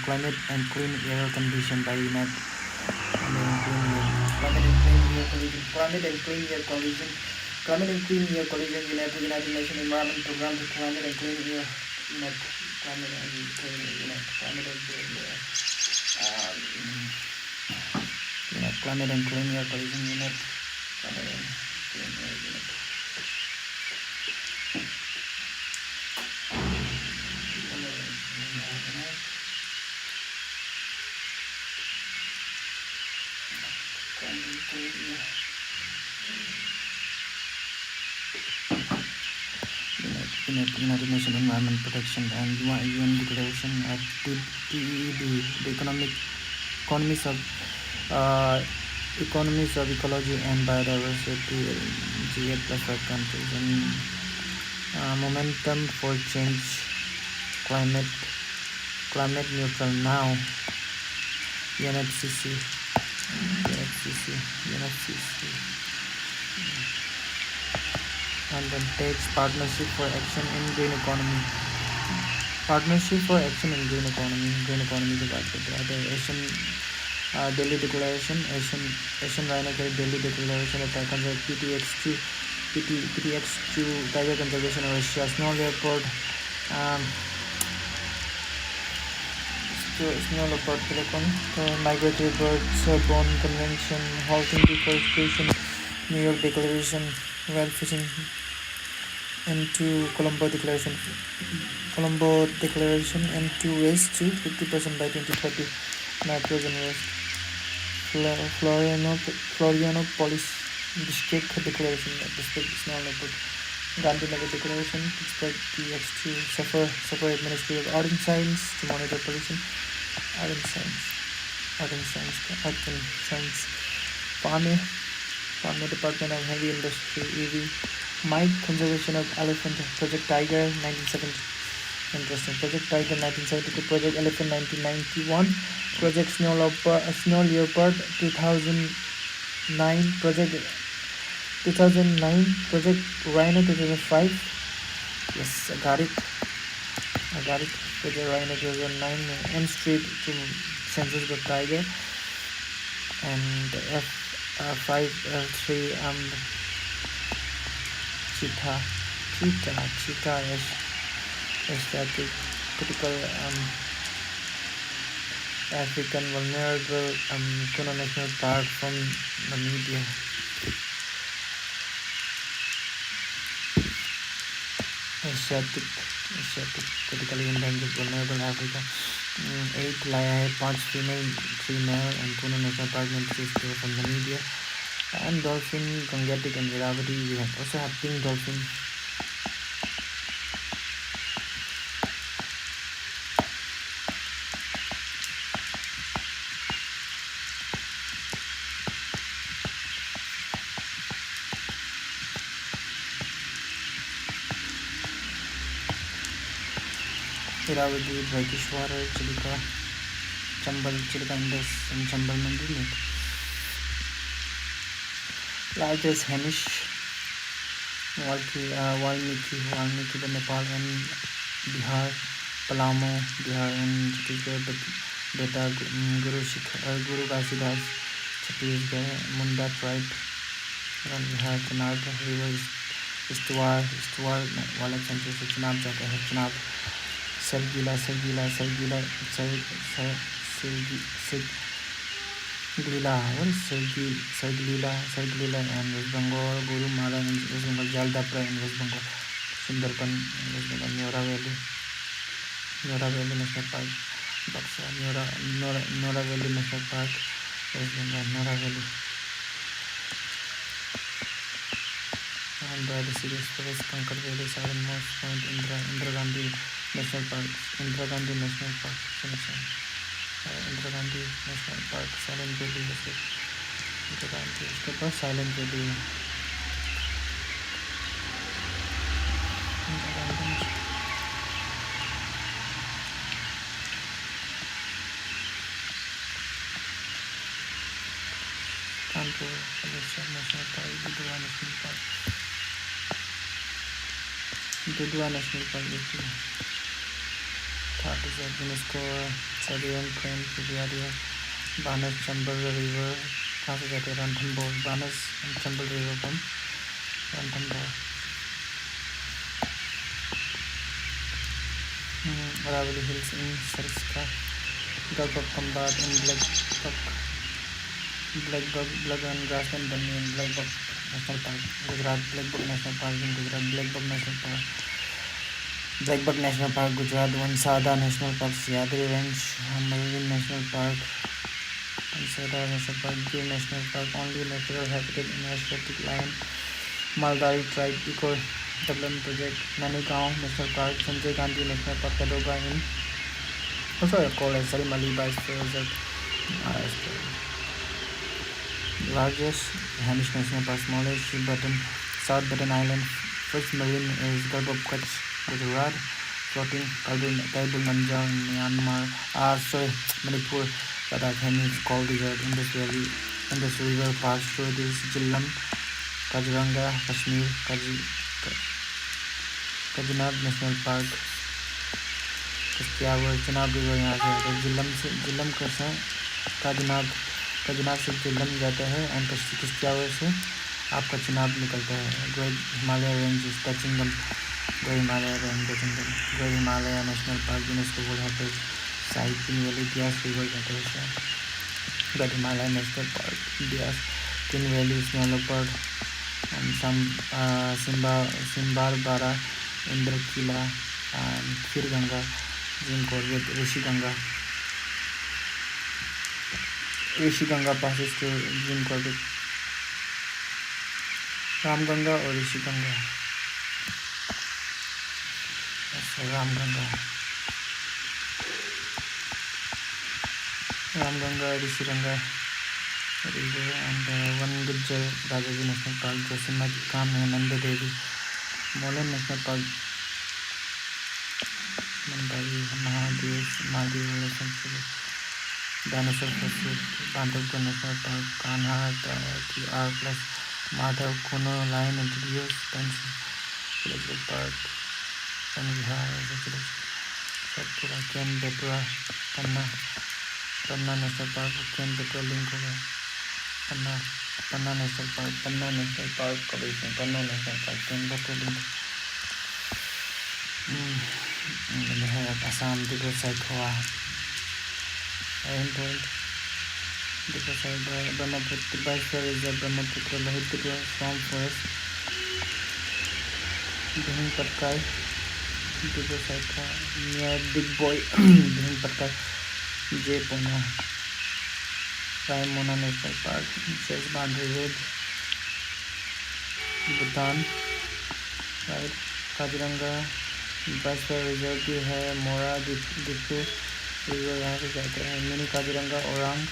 climate and clean air condition by United Climate and Clean Air Coalition United Nations Environment Program to Climate and Clean Air Climate and Clean Air Climate and Clean Air Coalition Unit Climate and Clean Air Unit United Nations Environment Protection and UN Declaration at TED, the economies of ecology and biodiversity, G8 plus 5 countries, and momentum for change, climate neutral now, UNFCCC. And then takes Partnership for Action in Green Economy. Partnership for Action in Green Economy के बात करते हैं. The Asian Delhi Declaration, Asian Rhino Delhi Declaration of PTX2 Tiger Conservation of Asia, Snow Leopard, Migratory Birds, Bonn Convention, Halting Deforestation, New York Declaration, Whale Fishing, and Colombo Declaration, and to waste to 50% by 2030, nitrogen waste, Florianopolis District Declaration, District Snow Leopard, Gandhinagar Declaration, Pittsburgh PX2, suffer administrative art and science to monitor pollution, art and science, Farmer Department of Heavy Industry, EV, Mike, Conservation of Elephant, Project Tiger, 1970, interesting, Project Tiger, 1972, Project Elephant, 1991, Project Snow Leopard, 2009, Project 2009, Project Rhino, 2005, yes, I got it, Project Rhino, 2009, M Street to Census the Tiger, and F5L3 cheetah aesthetic critical African vulnerable Kuno National Park from Namibia. Asiatic critically endangered vulnerable Africa 8 लाया है, 5 female, 3 male, and Kuno National Park is clear from the media. And dolphin, Gangetic and Irrawaddy. We also have pink dolphin. Irrawaddy, brackish water, Chilika, Chambal, Chilika Indus, and Chambal Mandini. Largest Hamish, Valmiki, the Nepal and Bihar, Palamo, Bihar and Chhattisgarh, Beta, Guru Ghasidas, Chhattisgarh, Munda tribe, and Bihar, Chenab river, Istuar वाला centre से चुनाव जाता है, चुनाव सरगीला and West Bengal, Gurumara in West Bengal, Jaldapra in West Bengal, Sundarban in West Bengal, Nora Valley National Park, Baksa, Nora Valley National Park, West Bengal, Nora Valley. And by the Sirius Forest, Kankar Valley, southernmost point, Indira Gandhi National Park, Indira Gandhi National Park, Indira Gandhi National Park, Silent Valley, Indira Gandhi, उसके पास Silent Valley है. Kanpur National Park, Dudhwa National Park is the third is at UNESCO Sadian Plain, Pujaria, Banas Chambal River, कहाँ से जाते हैं Ranthambore, Banas and Chambal River from Ranthambore. Aravalli Hills in Sariska, Gulf of Khambhat and Blackbuck and Grassland Bunny and Blackbuck National Park, Gujarat, Blackbuck National Park in Gujarat, Blackbuck National Park, Gujarat, Vansada National Park, Siadri Range, Marine National Park, Vansada National Park, Gir National Park, only natural habitat in Asiatic lion, Maldari Tribe Eco Development Project, Nanigaon National Park, Sanjay Gandhi National Park, Tadoba in also called as Sarimali Biosphere Reserve, largest Hamish National Park, smallest South Button Island, first marine is Gulf of Kutch, Gujarat, floating Kaibul Manja in Myanmar, Manipur, Ladakh is called desert, Indus Valley, Indus River pass through this Jillam, Kaziranga, Kashmir, Kajinab National Park, Chenab River यहाँ से जिलम कैसा कजनाब से जिलम जाता है and किश्तियावर से आपका चुनाव निकलता है. Great Himalaya range is touching the great Himalaya range great Himalaya national park UNESCO world heritage site तीन वैली ब्यास रिवर जाता है. Great Himalaya national park Beas तीन वैली स्नो लेपर्ड एंड सिम्बार बारा इंद्र किला एंड खीर गंगा जिनको Rishi Ganga passes to Jim Corbett, Ram Ganga or Rishi Ganga. That's Ram Ganga, Rishi Ganga river and one Gujjar Rajaji National Park, Josimat Khan and Nanda Devi, Molan National Park, Mandari, Mahadev, Dinosaur Fossil, Bandhavgarh National Park, Kanha, QR plus Madhav, Kuno, Lion introduced, Pencil, Village Park, Sanvihar, Satpura, Ken Bepura, Panna National Park, Ken Bepura link होगा, Panna National Park, Panna National Park, Panna National Park, Ken Bepura link. Then we have Assam, Digor Saikhoa. Point the Brahmaputra Biosphere Reserve, Brahmaputra Lohitpura Swamp Forest, Bhind Patkai, Saita near Big Boy, Bhim Patka, J Pona, Raimona National Park, says boundary with Bhutan, right? Kaziranga Biosphere Reserve भी है, मोरा depot river यहाँ से जाते हैं, mini Kaziranga Orang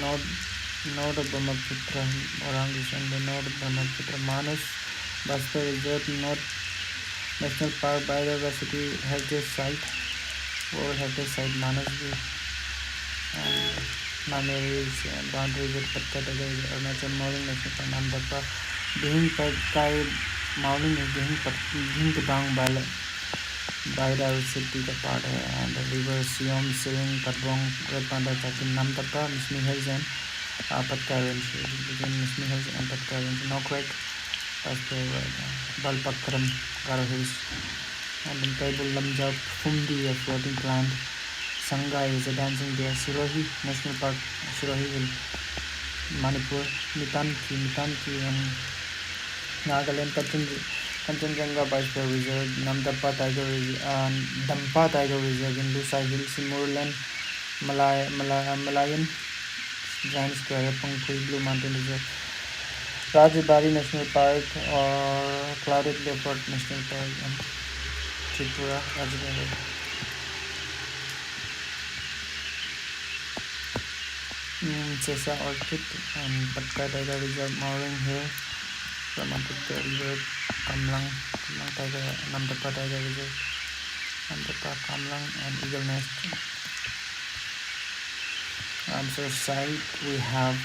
north Brahmaputra Orang is on the North Brahmaputra Manas Biosphere Reserve North National Park Biodiversity Heritage Site World Heritage Site Manas भी and Mameri is boundary with Patkataga Arunachal Mauling National Park Namdappa Dihing Patkai Mauling is Dihing Padang biodiversity का part है and the river Siom, Siring, Patbong, Red Panda, Chakin, Namdappa, Mismi Hills and Patkai Range between Mismi Hills and Patkai Range, Nokrek, Balpakram, Garo Hills and then Taibul Lamjap, Fumdi, a floating plant, Sangai is a dancing deer, Sirohi National Park, Sirohi Hill, Manipur, Mitanki and Nagaland, Kanchenjunga Biosphere Reserve, Namdappa Tiger Reserve, Dampa Tiger Reserve in Lusai Hills, Simurland, Malayan Giant Square, Pangpui Blue Mountain Reserve, Rajadari National Park or Clouded Leopard National Park, and Tripura, Rajadari. Chesa Orchid and Patka Tiger Reserve, Mauring Hill, Brahmaputra River, Kamlang Tiger, Namdappa Tiger Reserve, Namdappa, Kamlang and Eagle Nest. So site we have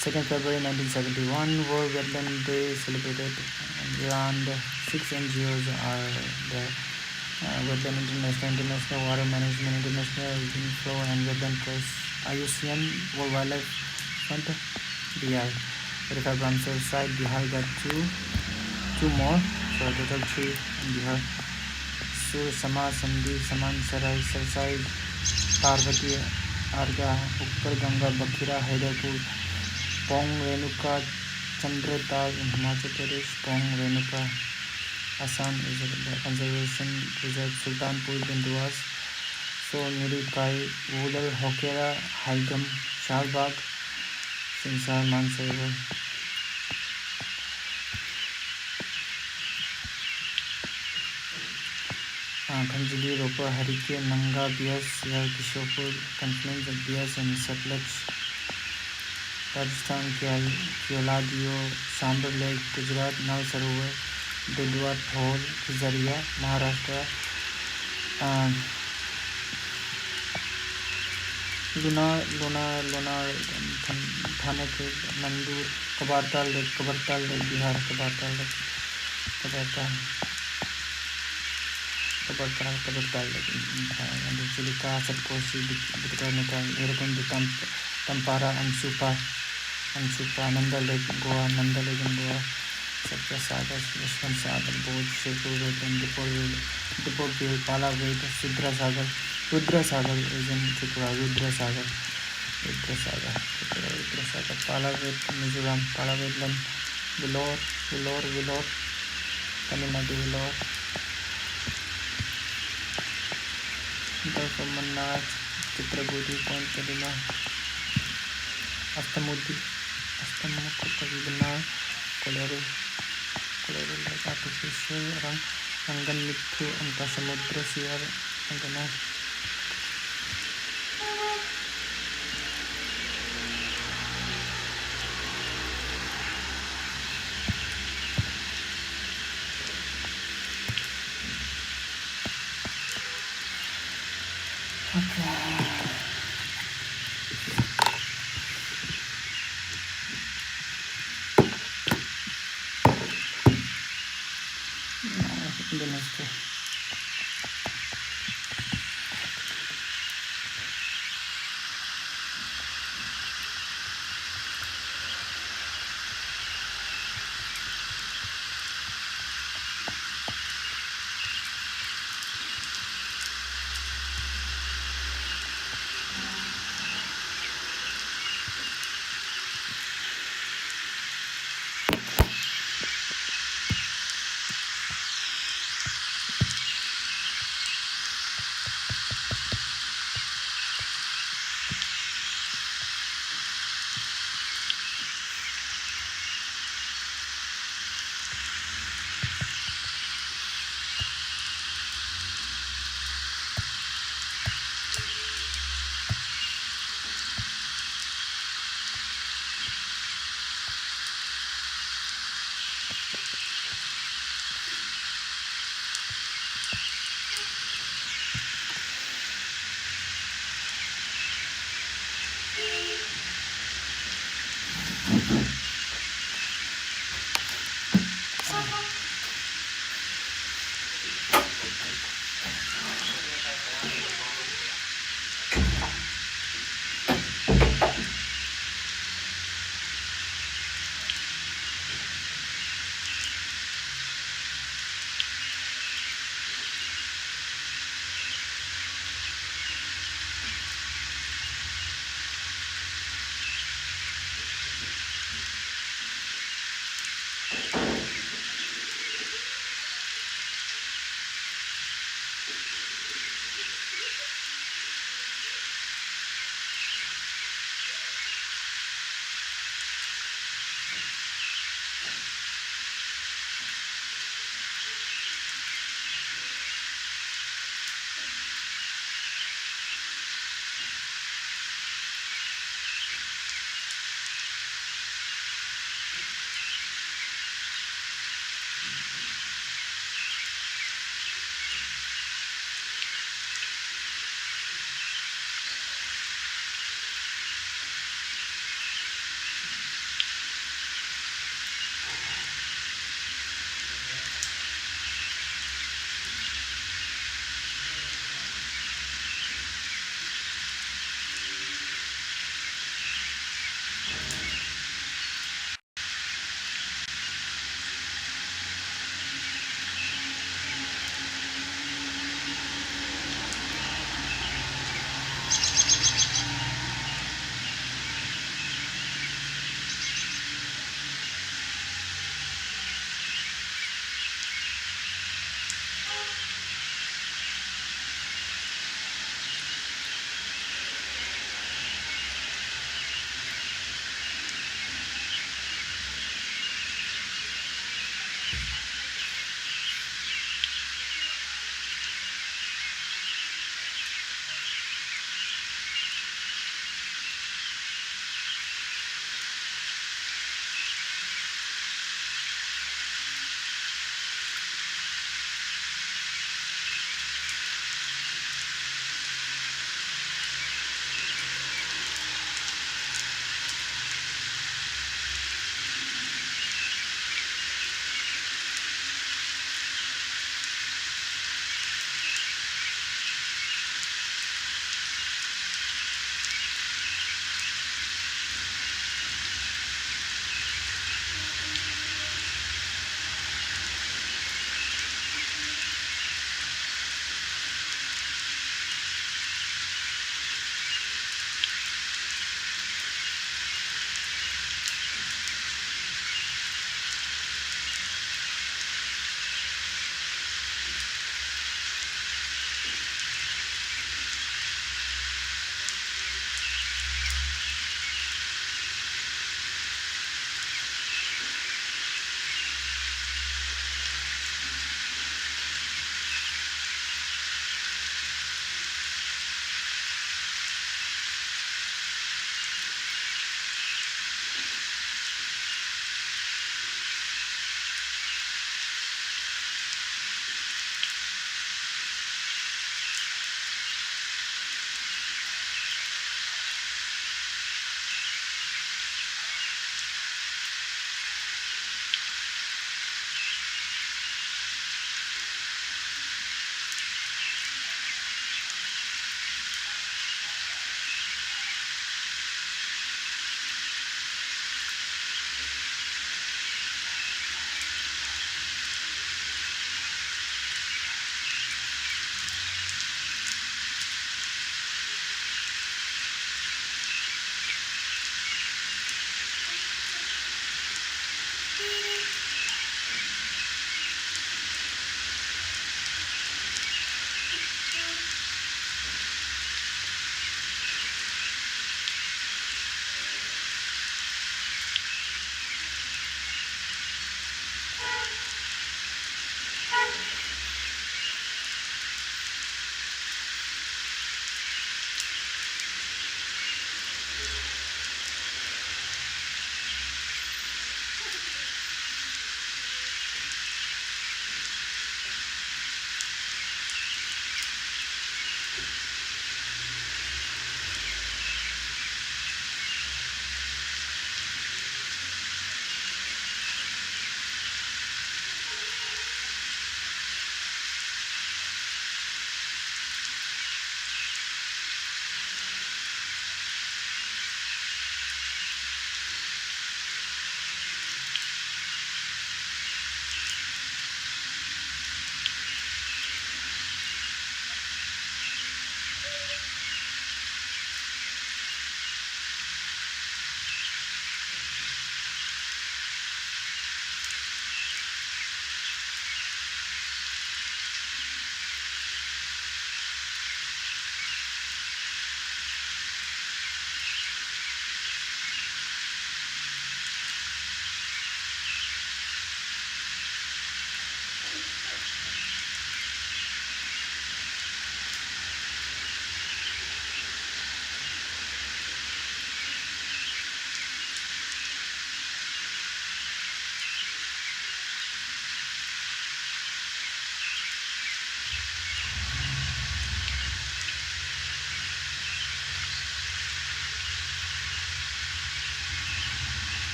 2nd February 1971 World Wetland Day celebrated, and around 6 NGOs are there. Wetland International, Water Management International, Green Flow and Wetland Trust, IUCN, World Wildlife Fund, BI. 35 Ramsar site, Bihar got two more, so total 3 in Bihar. Sur, Sama, Sandhi, Saman, Sarai, Sarsai, Parvati, Arga, Uppar Ganga, Bakhira, Haidarpur, Pong, Renuka, Chandratar in Himachal Pradesh, Pong, Renuka, Assam is a conservation reserve, Sultanpur, Bindwas, So, Miri Kai, Wudal, Hokera, Haigam, Shalbag, Sinsar, Mansarovar. Kanjali, Ropa, Harike, Nanga, Bias, Yar, Kishopur, confluence of Bias and Satluj, Rajasthan, Keoladio, Sambar Lake, Gujarat, Nal Sarovar, Dudwa, Dhol, Zaria, Maharashtra, Lunar, Thanak, Nandur, Kabartal Lake, Bihar, Kabartal Lake, and Chilika, Satkoshi, Bikanika, Irkon, Tampara, Ansupa, Nanda Lake, Goa, Satya Sagar, Vishwan Sagar, Bodh, Shepur, and Dipol, Pala Ved, Rudra Sagar is in Tripura, Rudra Sagar, Pala Ved, Mizoram, Pala Vedland, Vellore, Tamil Nadu, Vellore. From Mannar, Chitrabudi, Point Kadima, Astamukti, Binar, Kolero, like artificial, Rangan Mithu, and Pasamudra Siyar, Angana.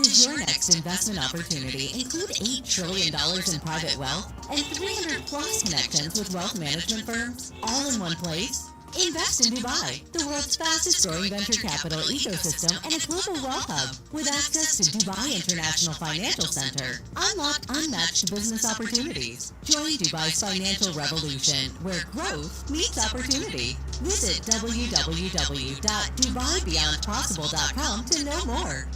Does your next investment opportunity include $8 trillion in private wealth and 300 plus connections with wealth management firms all in one place? Invest in Dubai, the world's fastest growing venture capital ecosystem and a global wealth hub with access to Dubai International Financial Center. Unlock unmatched business opportunities. Join Dubai's financial revolution where growth meets opportunity. Visit www.dubaibeyondpossible.com to know more.